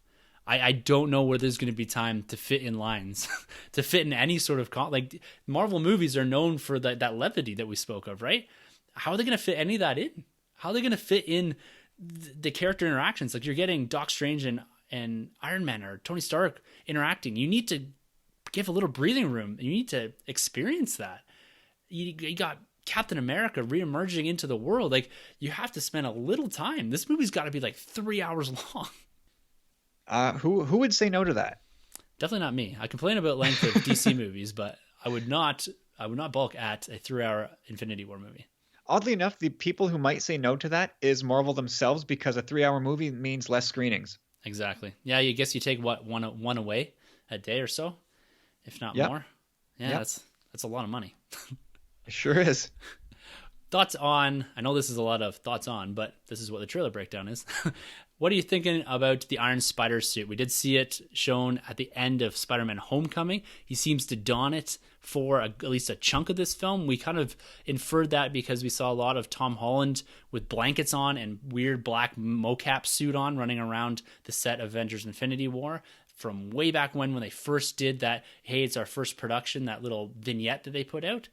I don't know where there's going to be time to fit in lines, to fit in any sort of like Marvel movies are known for that levity that we spoke of, right? How are they going to fit any of that in? How are they going to fit in the character interactions? Like, you're getting Doc Strange and Iron Man or Tony Stark interacting. You need to give a little breathing room. You need to experience that. You got Captain America reemerging into the world. Like, you have to spend a little time. This movie's got to be like 3 hours long. Who would say no to that? Definitely not me. I complain about length of DC movies, but I would not balk at a 3-hour Infinity War movie. Oddly enough, the people who might say no to that is Marvel themselves, because a 3-hour movie means less screenings. Exactly. Yeah, I guess you take one away a day or so, if not more. Yeah, that's a lot of money. It sure is. Thoughts on, I know this is a lot of thoughts on, but this is what the trailer breakdown is. What are you thinking about the Iron Spider suit? We did see it shown at the end of Spider-Man Homecoming. He seems to don it for at least a chunk of this film. We kind of inferred that because we saw a lot of Tom Holland with blankets on and weird black mocap suit on running around the set of Avengers Infinity War from way back when they first did that, hey, it's our first production, that little vignette that they put out.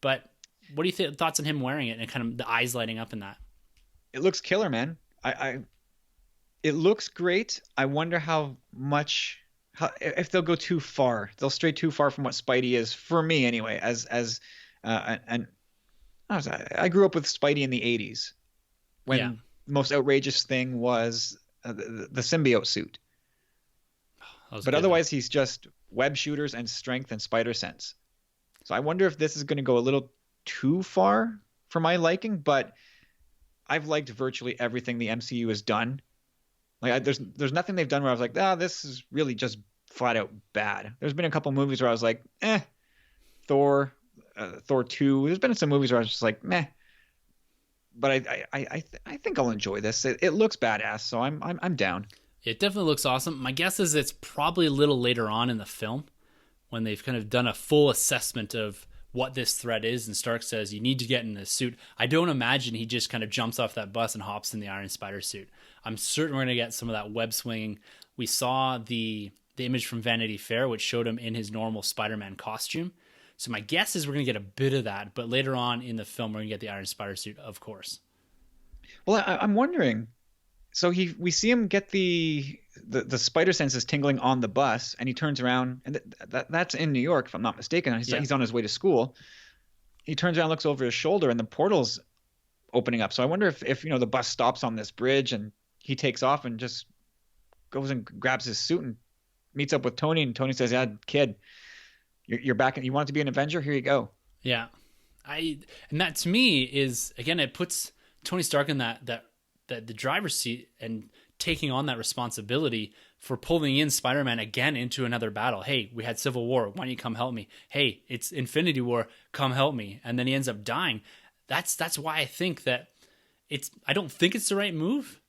But what do you think? Thoughts on him wearing it and kind of the eyes lighting up in that? It looks killer, man. It looks great. I wonder how if they'll go too far. They'll stray too far from what Spidey is for me anyway. And I grew up with Spidey in the '80s Yeah, when the most outrageous thing was the symbiote suit. that was But good though. otherwise, he's just web shooters and strength and spider sense. So I wonder if this is going to go a little too far for my liking. But I've liked virtually everything the MCU has done. Like there's nothing they've done where I was like, this is really just flat out bad. There's been a couple movies where I was like, Thor, Thor 2. There's been some movies where I was just like, meh. But I think I'll enjoy this. It looks badass, so I'm down. It definitely looks awesome. My guess is it's probably a little later on in the film when they've kind of done a full assessment of what this threat is, and Stark says, you need to get in this suit. I don't imagine he just kind of jumps off that bus and hops in the Iron Spider suit. I'm certain we're going to get some of that web swinging. We saw the image from Vanity Fair, which showed him in his normal Spider-Man costume. So my guess is we're going to get a bit of that, but later on in the film, we're going to get the Iron Spider suit, of course. Well, I'm wondering. So we see him get the spider senses tingling on the bus, and he turns around, and that's in New York, if I'm not mistaken. He's on his way to school. He turns around, looks over his shoulder, and the portal's opening up. So I wonder if the bus stops on this bridge, and he takes off and just goes and grabs his suit and meets up with Tony, and Tony says, "Yeah, kid, you're back. You want to be an Avenger? Here you go." Yeah, and that to me is, again, it puts Tony Stark in that the driver's seat and taking on that responsibility for pulling in Spider-Man again into another battle. Hey, we had Civil War. Why don't you come help me? Hey, it's Infinity War. Come help me. And then he ends up dying. That's why I think that I don't think it's the right move,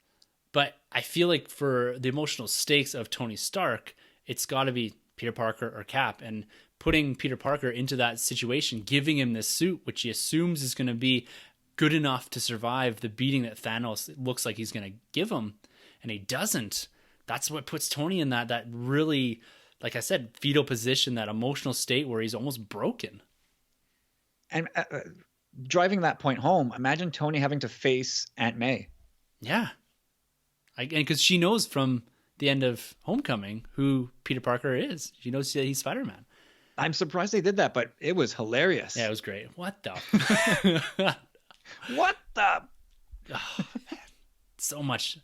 but I feel like for the emotional stakes of Tony Stark, it's got to be Peter Parker or Cap, and putting Peter Parker into that situation, giving him this suit, which he assumes is going to be good enough to survive the beating that Thanos looks like he's going to give him, and he doesn't. That's what puts Tony in that really, like I said, fetal position, that emotional state where he's almost broken. And driving that point home, imagine Tony having to face Aunt May. Yeah. And because she knows from the end of Homecoming who Peter Parker is. She knows that he's Spider-Man. I'm surprised they did that, but it was hilarious. Yeah, it was great. What the... What the? Oh, man. So much.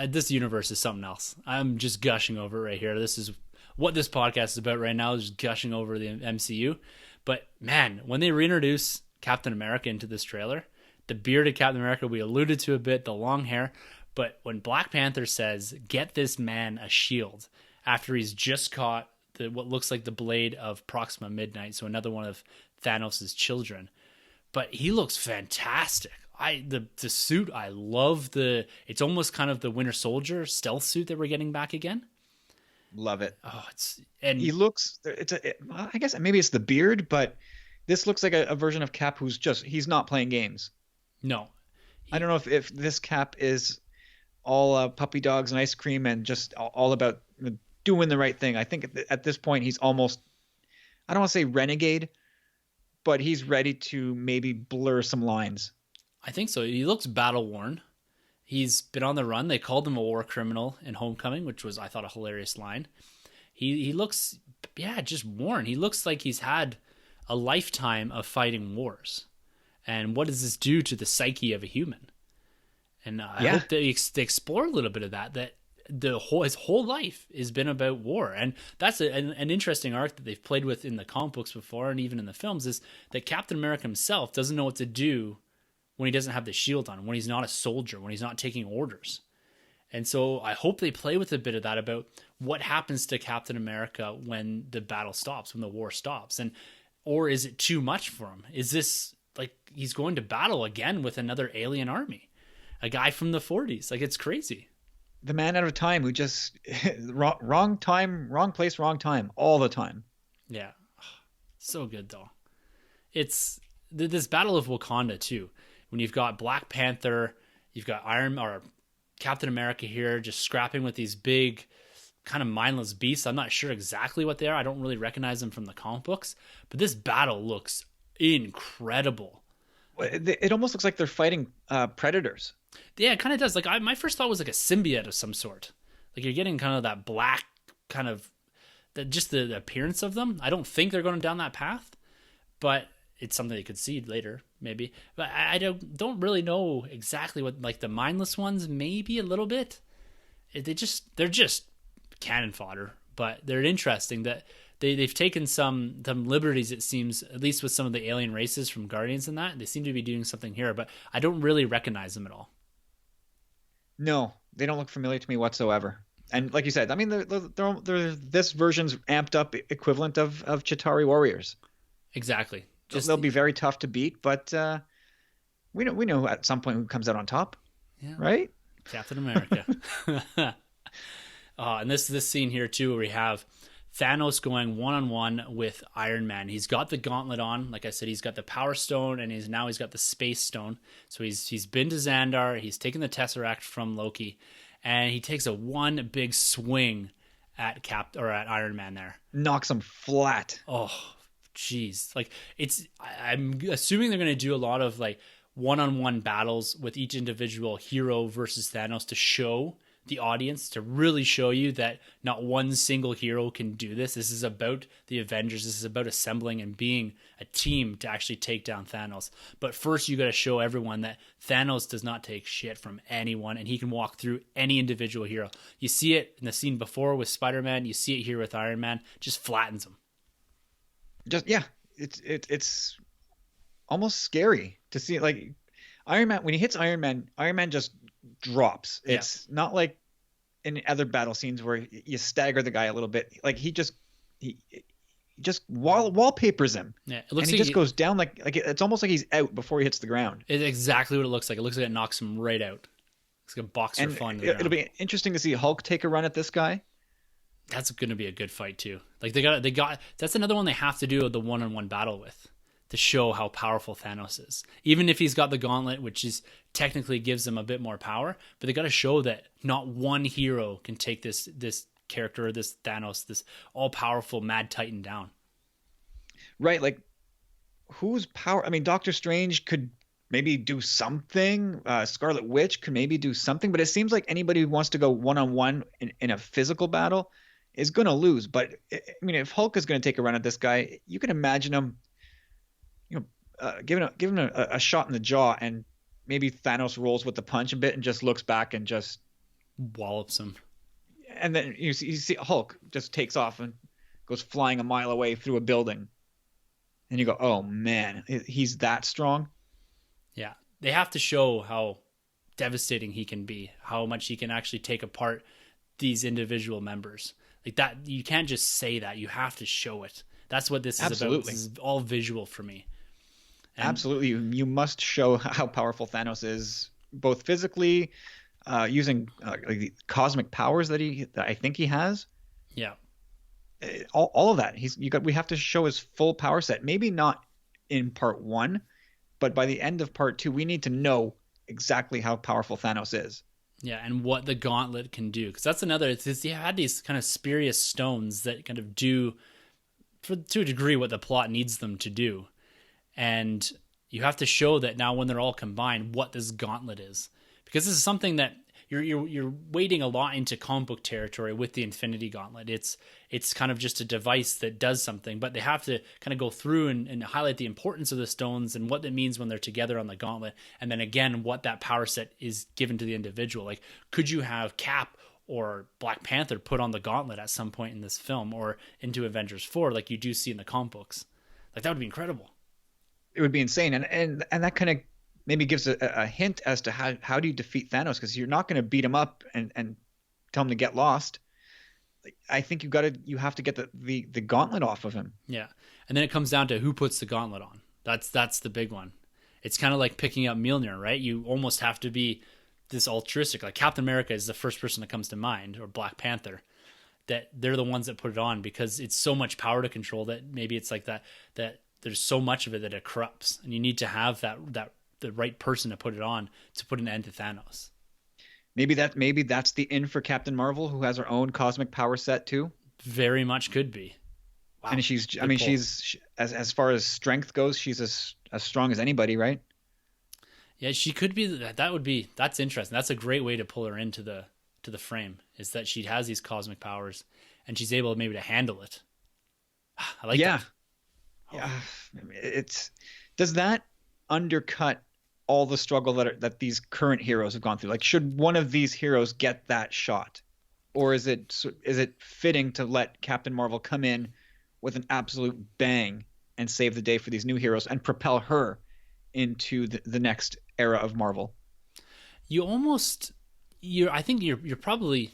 This universe is something else. I'm just gushing over it right here. This is what this podcast is about right now, is just gushing over the MCU. But man, when they reintroduce Captain America into this trailer, the bearded Captain America, we alluded to a bit, the long hair. But when Black Panther says, get this man a shield, after he's just caught what looks like the blade of Proxima Midnight, so another one of Thanos' children. But he looks fantastic. The suit, I love it's almost kind of the Winter Soldier stealth suit that we're getting back again. Love it. Oh, he looks, I guess maybe it's the beard, but this looks like a version of Cap he's not playing games. No. I don't know if this Cap is all puppy dogs and ice cream and just all about doing the right thing. I think at this point he's almost, I don't want to say renegade, but he's ready to maybe blur some lines. I think so. He looks battle worn. He's been on the run. They called him a war criminal in Homecoming, which was, I thought, a hilarious line. He looks, just worn. He looks like he's had a lifetime of fighting wars. And what does this do to the psyche of a human? And I hope they explore a little bit of that his whole life has been about war. And that's an interesting arc that they've played with in the comic books before, and even in the films, is that Captain America himself doesn't know what to do when he doesn't have the shield on, when he's not a soldier, when he's not taking orders. And so I hope they play with a bit of that about what happens to Captain America when the battle stops, when the war stops. Or is it too much for him? Is this like he's going to battle again with another alien army? A guy from the 40s. Like, it's crazy. The man out of time who just wrong time, wrong place, wrong time all the time. Yeah. So good though. It's this Battle of Wakanda too. When you've got Black Panther, you've got Captain America here just scrapping with these big kind of mindless beasts. I'm not sure exactly what they are. I don't really recognize them from the comic books, but this battle looks incredible. It almost looks like they're fighting predators. Yeah, it kind of does. Like my first thought was like a symbiote of some sort. Like you're getting kind of that black kind of just the appearance of them. I don't think they're going down that path, but it's something they could see later, maybe. But I don't really know exactly what, like the mindless ones, maybe a little bit. They're just cannon fodder, but they're interesting that they've taken some liberties, it seems, at least with some of the alien races from Guardians and that. They seem to be doing something here, but I don't really recognize them at all. No, they don't look familiar to me whatsoever. And like you said, I mean, they're this version's amped up equivalent of Chitauri warriors. Exactly. They'll be very tough to beat, but we know at some point who comes out on top, yeah, right? Captain America. And this scene here too, where we have Thanos going one-on-one with Iron Man. He's got the gauntlet on. Like I said, he's got the Power Stone, and he's got the Space Stone. So he's been to Xandar. He's taken the Tesseract from Loki, and he takes a one big swing at Iron Man there. Knocks him flat. Oh, jeez. Like I'm assuming they're going to do a lot of like one-on-one battles with each individual hero versus Thanos to show the audience, to really show you that not one single hero can do this. This is about the Avengers. This is about assembling and being a team to actually take down Thanos. But first you got to show everyone that Thanos does not take shit from anyone, and he can walk through any individual hero. You see it in the scene before with Spider-Man. You see it here with Iron Man. Just flattens him. It's almost scary to see it. Like Iron Man, when he hits Iron Man just drops. It's not like in other battle scenes where you stagger the guy a little bit. Like he just wallpapers him. Yeah, it looks and he just goes down like it's almost like he's out before he hits the ground. It's exactly what it looks like. It looks like it knocks him right out. It's like a boxer falling to the ground. It'll be interesting to see Hulk take a run at this guy. That's going to be a good fight too. Like they got that's another one they have to do the one-on-one battle with, to show how powerful Thanos is. Even if he's got the gauntlet, which is technically gives him a bit more power, but they got to show that not one hero can take this character, this Thanos, this all-powerful Mad Titan down. Right, like whose power? I mean, Doctor Strange could maybe do something. Scarlet Witch could maybe do something, but it seems like anybody who wants to go one-on-one in a physical battle is going to lose. But I mean, if Hulk is going to take a run at this guy, you can imagine him, giving him a shot in the jaw, and maybe Thanos rolls with the punch a bit and just looks back and just wallops him. And then you see Hulk just takes off and goes flying a mile away through a building. And you go, oh man, he's that strong. Yeah, they have to show how devastating he can be, how much he can actually take apart these individual members. Like that, you can't just say that. You have to show it. That's what this is about. This is all visual for me. And absolutely, you must show how powerful Thanos is, both physically, using like the cosmic powers that I think he has. Yeah, all of that. We have to show his full power set. Maybe not in part 1, but by the end of part 2, we need to know exactly how powerful Thanos is. Yeah, and what the gauntlet can do. Because that's another, you had these kind of spurious stones that kind of do, to a degree, what the plot needs them to do. And you have to show that now when they're all combined, what this gauntlet is. Because this is something that you're wading a lot into comic book territory with the Infinity Gauntlet. It's kind of just a device that does something, but they have to kind of go through and highlight the importance of the stones and what it means when they're together on the gauntlet. And then again, what that power set is given to the individual. Like, could you have Cap or Black Panther put on the gauntlet at some point in this film or into Avengers 4 like you do see in the comic books? Like, that would be incredible. It would be insane. And that kind of maybe gives a hint as to how do you defeat Thanos, because you're not going to beat him up and tell him to get lost. I think you have to get the gauntlet off of him. Yeah. And then it comes down to who puts the gauntlet on. That's the big one. It's kind of like picking up Mjolnir, right? You almost have to be this altruistic. Like Captain America is the first person that comes to mind, or Black Panther, that they're the ones that put it on because it's so much power to control that maybe it's like that there's so much of it that it corrupts, and you need to have the right person to put it on to put an end to Thanos. Maybe that's the in for Captain Marvel, who has her own cosmic power set too. Very much could be. Wow. And she's as far as strength goes, she's as strong as anybody, right? Yeah, she could be. That's interesting. That's a great way to pull her into the frame, is that she has these cosmic powers, and she's able maybe to handle it. I like Yeah. that. Yeah. Does that undercut all the struggle that these current heroes have gone through? Like, should one of these heroes get that shot, or is it fitting to let Captain Marvel come in with an absolute bang and save the day for these new heroes and propel her into the next era of Marvel? You almost I think you're probably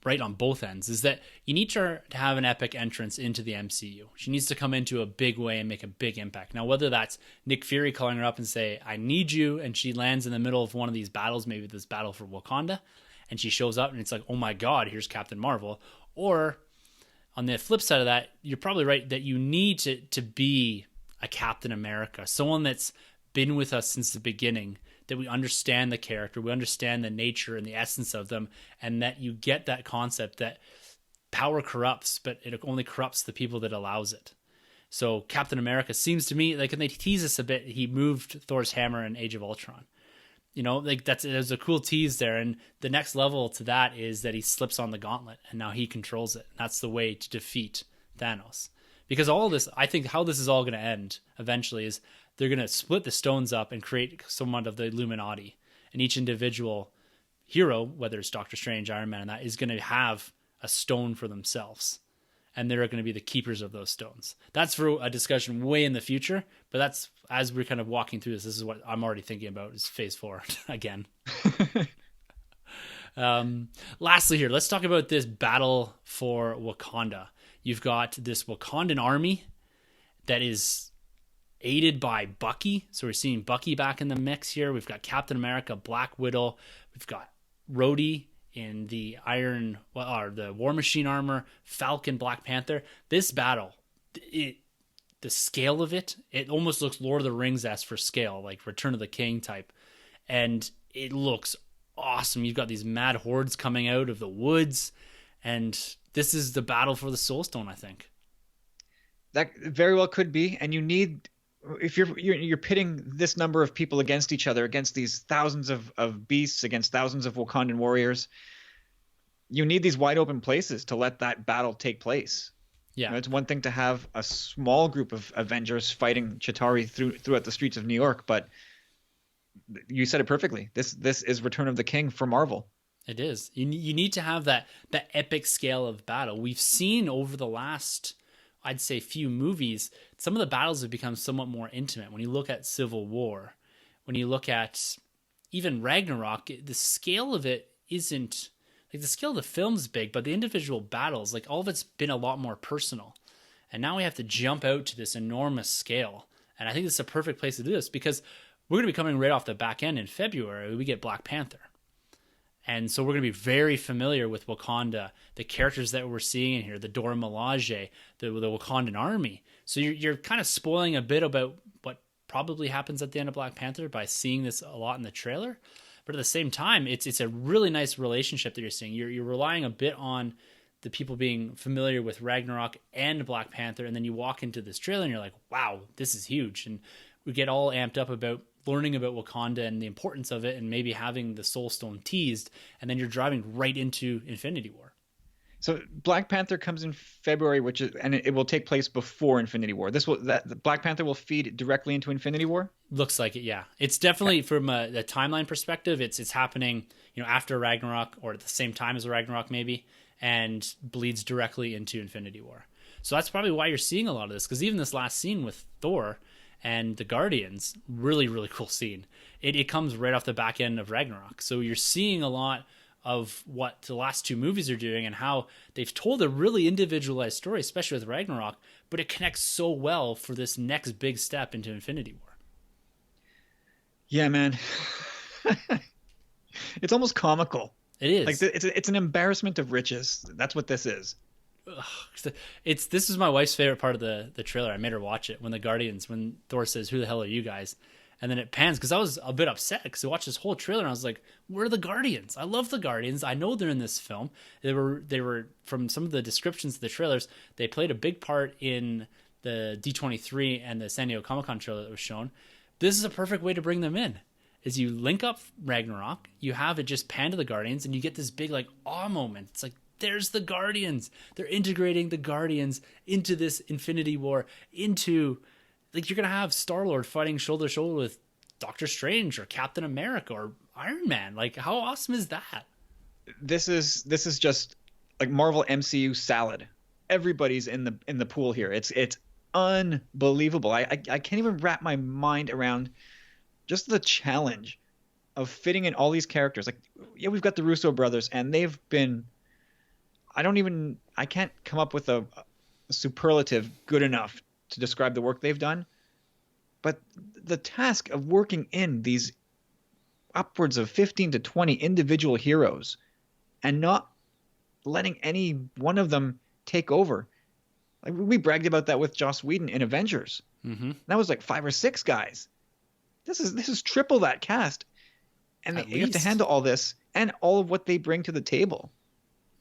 right on both ends, is that you need her to have an epic entrance into the MCU. She needs to come into a big way and make a big impact. Now, whether that's Nick Fury calling her up and say, I need you, and she lands in the middle of one of these battles, maybe this battle for Wakanda, and she shows up and it's like, oh my God, here's Captain Marvel. Or on the flip side of that, you're probably right that you need to be a Captain America, someone that's been with us since the beginning, that we understand the character, we understand the nature and the essence of them, and that you get that concept that power corrupts, but it only corrupts the people that allows it. So Captain America seems to me like, and they tease us a bit, he moved Thor's hammer in Age of Ultron. You know, like there's a cool tease there, and the next level to that is that he slips on the gauntlet and now he controls it. That's the way to defeat Thanos. Because all of this, I think how this is all going to end eventually is they're going to split the stones up and create somewhat of the Illuminati. And each individual hero, whether it's Doctor Strange, Iron Man, and that, is going to have a stone for themselves. And they're going to be the keepers of those stones. That's for a discussion way in the future, but that's, as we're kind of walking through this is what I'm already thinking about, is phase 4 again. Lastly here, let's talk about this battle for Wakanda. You've got this Wakandan army that is aided by Bucky. So we're seeing Bucky back in the mix here. We've got Captain America, Black Widow. We've got Rhodey in the the War Machine armor, Falcon, Black Panther. This battle, the scale of it almost looks Lord of the Rings-esque for scale, like Return of the King type. And it looks awesome. You've got these mad hordes coming out of the woods, and this is the battle for the Soul Stone, I think. That very well could be, and you need, if you're pitting this number of people against each other, against these thousands of beasts, against thousands of Wakandan warriors, you need these wide open places to let that battle take place. Yeah, You know, it's one thing to have a small group of Avengers fighting Chitauri throughout the streets of New York, but you said it perfectly. This is Return of the King for Marvel. It is. You need to have that epic scale of battle. We've seen over the last, I'd say, few movies, some of the battles have become somewhat more intimate. When you look at Civil War, when you look at even Ragnarok, the scale of it isn't, like, the scale of the film's big, but the individual battles, like, all of it's been a lot more personal. And now we have to jump out to this enormous scale. And I think this is a perfect place to do this, because we're going to be coming right off the back end in February. We get Black Panther. And so we're going to be very familiar with Wakanda, the characters that we're seeing in here, the Dora Milaje, the Wakandan army. So you're kind of spoiling a bit about what probably happens at the end of Black Panther by seeing this a lot in the trailer. But at the same time, it's a really nice relationship that you're seeing. You're relying a bit on the people being familiar with Ragnarok and Black Panther, and then you walk into this trailer and you're like, wow, this is huge. And we get all amped up about learning about Wakanda and the importance of it, and maybe having the Soul Stone teased, and then you're driving right into Infinity War. So Black Panther comes in February, and it will take place before Infinity War. The Black Panther will feed directly into Infinity War. Looks like it, yeah. It's definitely, from a timeline perspective, it's happening, after Ragnarok, or at the same time as Ragnarok maybe, and bleeds directly into Infinity War. So that's probably why you're seeing a lot of this, because even this last scene with Thor and the Guardians, really, really cool scene. It comes right off the back end of Ragnarok. So you're seeing a lot of what the last two movies are doing and how they've told a really individualized story, especially with Ragnarok, but it connects so well for this next big step into Infinity War. Yeah, man. It's almost comical. It is. Like, it's an embarrassment of riches. That's what this is. This is my wife's favorite part of the trailer. I made her watch it when Thor says, "Who the hell are you guys?" And then it pans, because I was a bit upset because I watched this whole trailer and I was like, where are the Guardians? I love the Guardians. I know they're in this film. They were from some of the descriptions of the trailers, they played a big part in the D23 and the San Diego Comic-Con trailer that was shown. This is a perfect way to bring them in. Is you link up Ragnarok, you have it just pan to the Guardians, and you get this big, like, awe moment. It's like, there's the Guardians. They're integrating the Guardians into this Infinity War, into, like, you're going to have Star-Lord fighting shoulder to shoulder with Doctor Strange or Captain America or Iron Man. Like, how awesome is that? This is just like Marvel MCU salad. Everybody's in the pool here. It's unbelievable. I can't even wrap my mind around just the challenge of fitting in all these characters. Like, yeah, we've got the Russo brothers, and they've been, I can't come up with a superlative good enough to describe the work they've done. But the task of working in these upwards of 15 to 20 individual heroes and not letting any one of them take over. Like, we bragged about that with Joss Whedon in Avengers. Mm-hmm. That was like 5 or 6 guys. This is triple that cast. And you have to handle all this and all of what they bring to the table.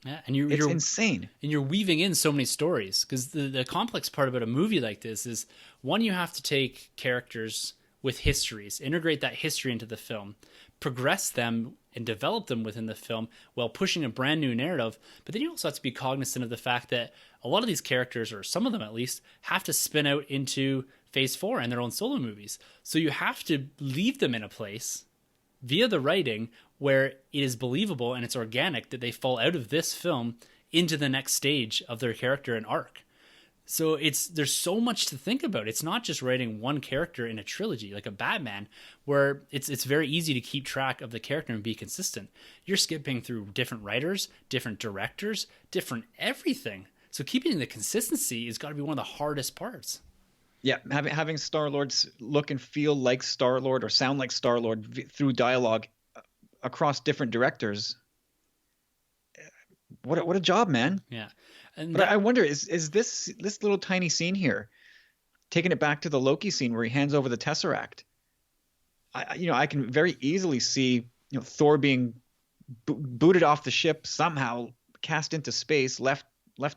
Yeah, and it's insane. And you're weaving in so many stories, because the complex part about a movie like this is, one, you have to take characters with histories, integrate that history into the film, progress them and develop them within the film while pushing a brand new narrative. But then you also have to be cognizant of the fact that a lot of these characters, or some of them at least, have to spin out into phase 4 and their own solo movies. So you have to leave them in a place via the writing where it is believable and it's organic that they fall out of this film into the next stage of their character and arc. So there's so much to think about. It's not just writing one character in a trilogy like a Batman, where it's very easy to keep track of the character and be consistent. You're skipping through different writers, different directors, different everything. So keeping the consistency has got to be one of the hardest parts. Yeah, having Star-Lord look and feel like Star-Lord or sound like Star-Lord through dialogue across different directors. What a job, man. Yeah. But I wonder, is this little tiny scene here, taking it back to the Loki scene where he hands over the Tesseract? I can very easily see Thor being booted off the ship somehow, cast into space, left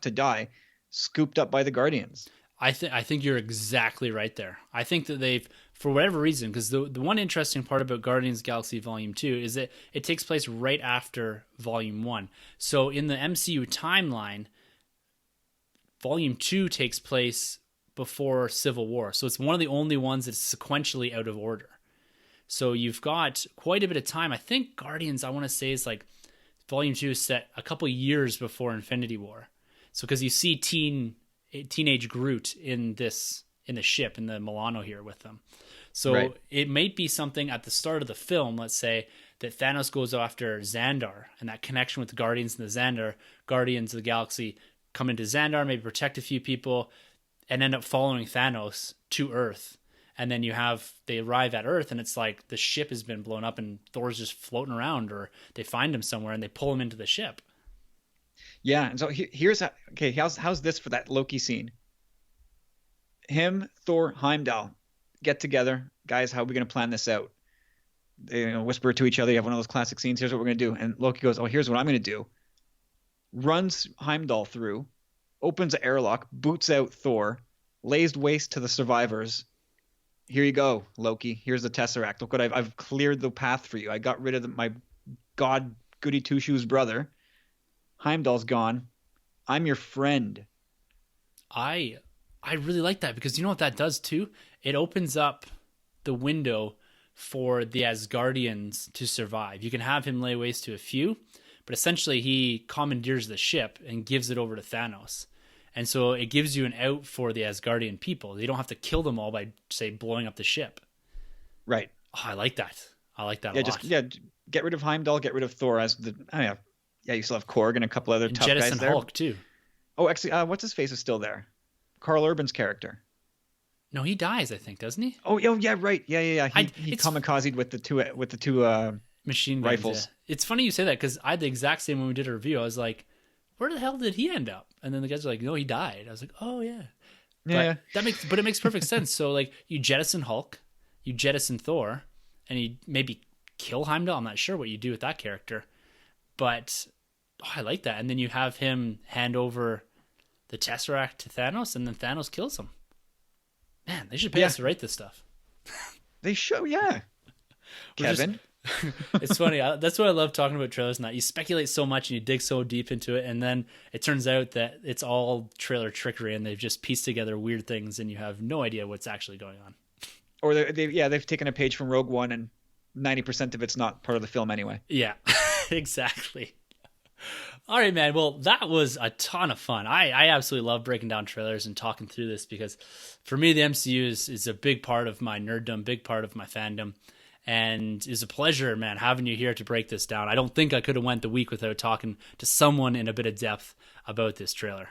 to die, scooped up by the Guardians. I think you're exactly right there. I think that they've, for whatever reason, because the one interesting part about Guardians of the Galaxy Volume 2 is that it takes place right after Volume 1. So in the MCU timeline, Volume 2 takes place before Civil War. So it's one of the only ones that's sequentially out of order. So you've got quite a bit of time. I think Guardians, I want to say, is like Volume 2 is set a couple years before Infinity War. So because you see teenage Groot in the ship, in the Milano here with them. So right. It might be something at the start of the film, let's say, that Thanos goes after Xandar, and that connection with the Guardians and the Xandar, Guardians of the Galaxy come into Xandar, maybe protect a few people, and end up following Thanos to Earth. And then they arrive at Earth, and it's like the ship has been blown up and Thor's just floating around, or they find him somewhere and they pull him into the ship. Yeah, and so how's this for that Loki scene? Him, Thor, Heimdall get together. Guys, how are we going to plan this out? They whisper to each other. You have one of those classic scenes. Here's what we're going to do. And Loki goes, oh, here's what I'm going to do. Runs Heimdall through, opens an airlock, boots out Thor, lays waste to the survivors. Here you go, Loki. Here's the Tesseract. Look what I've cleared the path for you. I got rid of my god goody two-shoes brother. Heimdall's gone. I'm your friend. I really like that, because you know what that does too? It opens up the window for the Asgardians to survive. You can have him lay waste to a few, but essentially he commandeers the ship and gives it over to Thanos. And so it gives you an out for the Asgardian people. They don't have to kill them all by, say, blowing up the ship. Right. Oh, I like that. A lot. Get rid of Heimdall, get rid of Thor as the... Yeah, you still have Korg and a couple other tough Jettison guys there. Hulk too. Oh, actually, what's his face is still there. Carl Urban's character. No, he dies, I think, doesn't he? Oh, yeah, right. Yeah. He kamikazed with the two machine guns, rifles. Yeah. It's funny you say that, because I had the exact same when we did a review. I was like, where the hell did he end up? And then the guys are like, no, he died. I was like, oh yeah. Yeah. But it makes perfect sense. So like, you jettison Hulk, you jettison Thor, and you maybe kill Heimdall. I'm not sure what you do with that character. But I like that. And then you have him hand over the Tesseract to Thanos, and then Thanos kills him. Man, they should pay us to write this stuff. They show, yeah. Kevin. It's funny. That's what I love talking about trailers and that. You speculate so much and you dig so deep into it, and then it turns out that it's all trailer trickery and they've just pieced together weird things and you have no idea what's actually going on. Or they've taken a page from Rogue One and 90% of it's not part of the film anyway. Yeah, exactly. All right, man. Well, that was a ton of fun. I absolutely love breaking down trailers and talking through this because for me, the MCU is a big part of my nerddom, big part of my fandom. And it's a pleasure, man, having you here to break this down. I don't think I could have went the week without talking to someone in a bit of depth about this trailer.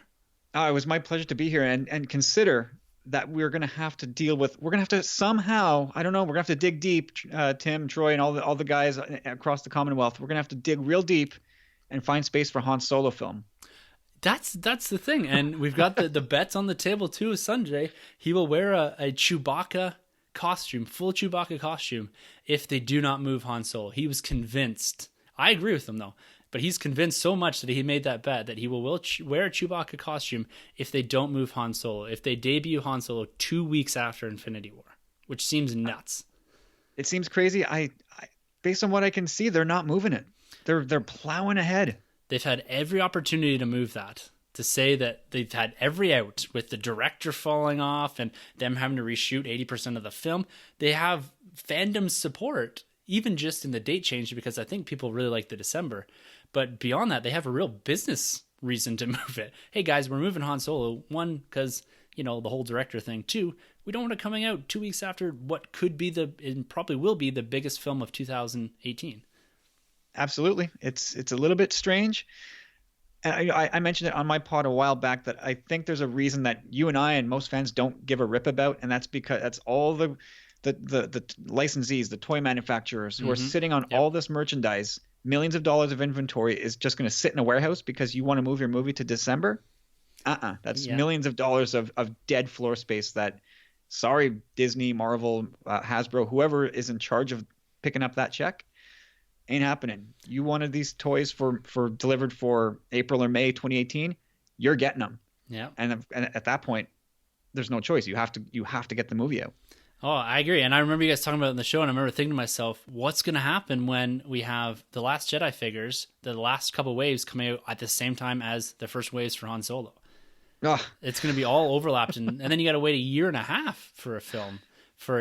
It was my pleasure to be here, and consider that we're going to have to somehow, I don't know, we're going to have to dig deep, Tim, Troy, and all the guys across the Commonwealth. We're going to have to dig real deep and find space for Han Solo film. That's the thing. And we've got the bets on the table too, Sanjay. He will wear a Chewbacca costume, full Chewbacca costume, if they do not move Han Solo. He was convinced. I agree with him though, but he's convinced so much that he made that bet that he will wear a Chewbacca costume if they don't move Han Solo, if they debut Han Solo 2 weeks after Infinity War, which seems nuts. It seems crazy. I based on what I can see, they're not moving it. They're plowing ahead. They've had every opportunity to move that, to say that they've had every out with the director falling off and them having to reshoot 80% of the film. They have fandom support, even just in the date change, because I think people really like the December. But beyond that, they have a real business reason to move it. Hey guys, we're moving Han Solo. One, because, the whole director thing. Two, we don't want it coming out 2 weeks after what could be and probably will be the biggest film of 2018. Absolutely. It's a little bit strange. And I mentioned it on my pod a while back that I think there's a reason that you and I and most fans don't give a rip about, and that's because that's all the licensees, the toy manufacturers who are sitting on all this merchandise, millions of dollars of inventory is just going to sit in a warehouse because you want to move your movie to December. That's millions of dollars of dead floor space that, sorry, Disney, Marvel, Hasbro, whoever is in charge of picking up that check. Ain't happening. You wanted these toys for delivered for April or May 2018. You're getting them. Yeah. And at that point, there's no choice. You have to get the movie out. Oh, I agree. And I remember you guys talking about it in the show, and I remember thinking to myself, what's going to happen when we have the Last Jedi figures, the last couple waves coming out at the same time as the first waves for Han Solo? Ugh. It's going to be all overlapped, and then you got to wait 1.5 years for a film, for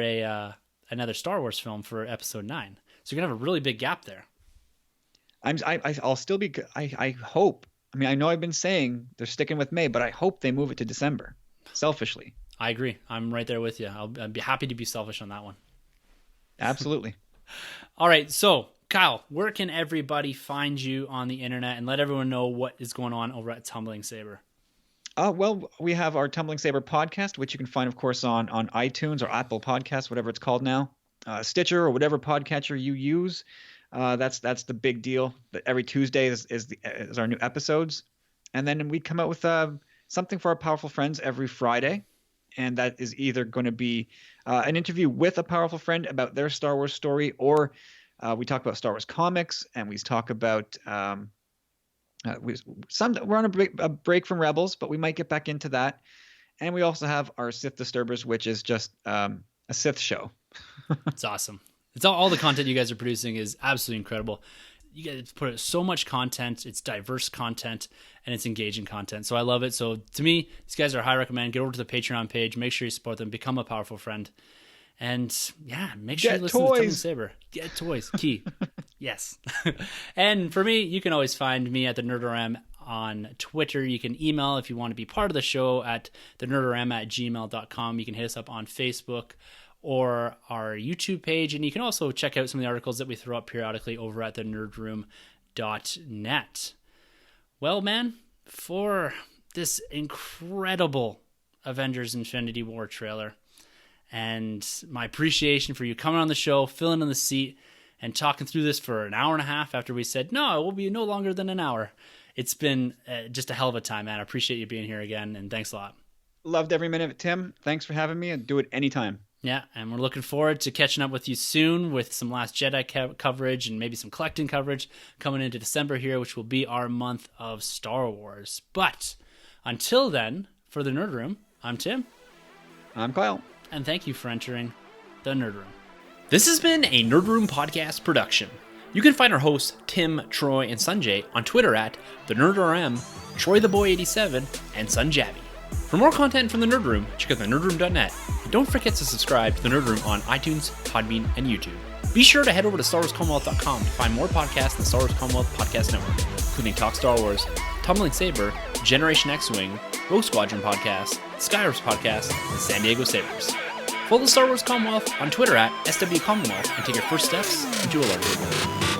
another Star Wars film for Episode 9. So you're gonna have a really big gap there. I'll still be. I hope. I mean, I know I've been saying they're sticking with May, but I hope they move it to December. Selfishly. I agree. I'm right there with you. I'd be happy to be selfish on that one. Absolutely. All right. So, Kyle, where can everybody find you on the internet, and let everyone know what is going on over at Tumbling Saber? Well, we have our Tumbling Saber podcast, which you can find, of course, on iTunes or Apple Podcasts, whatever it's called now. Stitcher or whatever podcatcher you use. That's the big deal. Every Tuesday is our new episodes, and then we come out with something for our powerful friends every Friday, and that is either going to be an interview with a powerful friend about their Star Wars story, or we talk about Star Wars comics, and we talk about we're on a break from Rebels, but we might get back into that, and we also have our Sith Disturbers, which is just a Sith show. It's awesome. It's all the content you guys are producing is absolutely incredible. You guys put out so much content. It's diverse content and it's engaging content. So I love it. So to me, these guys are high recommend. Get over to the Patreon page. Make sure you support them. Become a powerful friend. And yeah, make sure you listen to Tumbling Saber. Get toys. Key. Yes. And for me, you can always find me at the Nerdoram on Twitter. You can email if you want to be part of the show at thenerdoram@gmail.com. You can hit us up on Facebook or our YouTube page, and you can also check out some of the articles that we throw up periodically over at thenerdroom.net. Well, man, for this incredible Avengers Infinity War trailer, and my appreciation for you coming on the show, filling in the seat, and talking through this for an hour and a half after we said, no, it will be no longer than an hour. It's been just a hell of a time, man. I appreciate you being here again, and thanks a lot. Loved every minute of it, Tim. Thanks for having me, and do it anytime. Yeah, and we're looking forward to catching up with you soon with some Last Jedi coverage and maybe some collecting coverage coming into December here, which will be our month of Star Wars. But until then, for the Nerd Room, I'm Tim. I'm Kyle. And thank you for entering the Nerd Room. This has been a Nerd Room Podcast production. You can find our hosts, Tim, Troy, and Sanjay on Twitter at TheNerdRM, TroyTheBoy87, and Sunjabby. For more content from the Nerd Room, check out thenerdroom.net. And don't forget to subscribe to the Nerd Room on iTunes, Podbean, and YouTube. Be sure to head over to StarWarsCommonwealth.com to find more podcasts in the Star Wars Commonwealth Podcast Network, including Talk Star Wars, Tumbling Saber, Generation X-Wing, Rogue Squadron Podcast, Skyrim's Podcast, and San Diego Sabers. Follow the Star Wars Commonwealth on Twitter at SW Commonwealth and take your first steps into a larger world.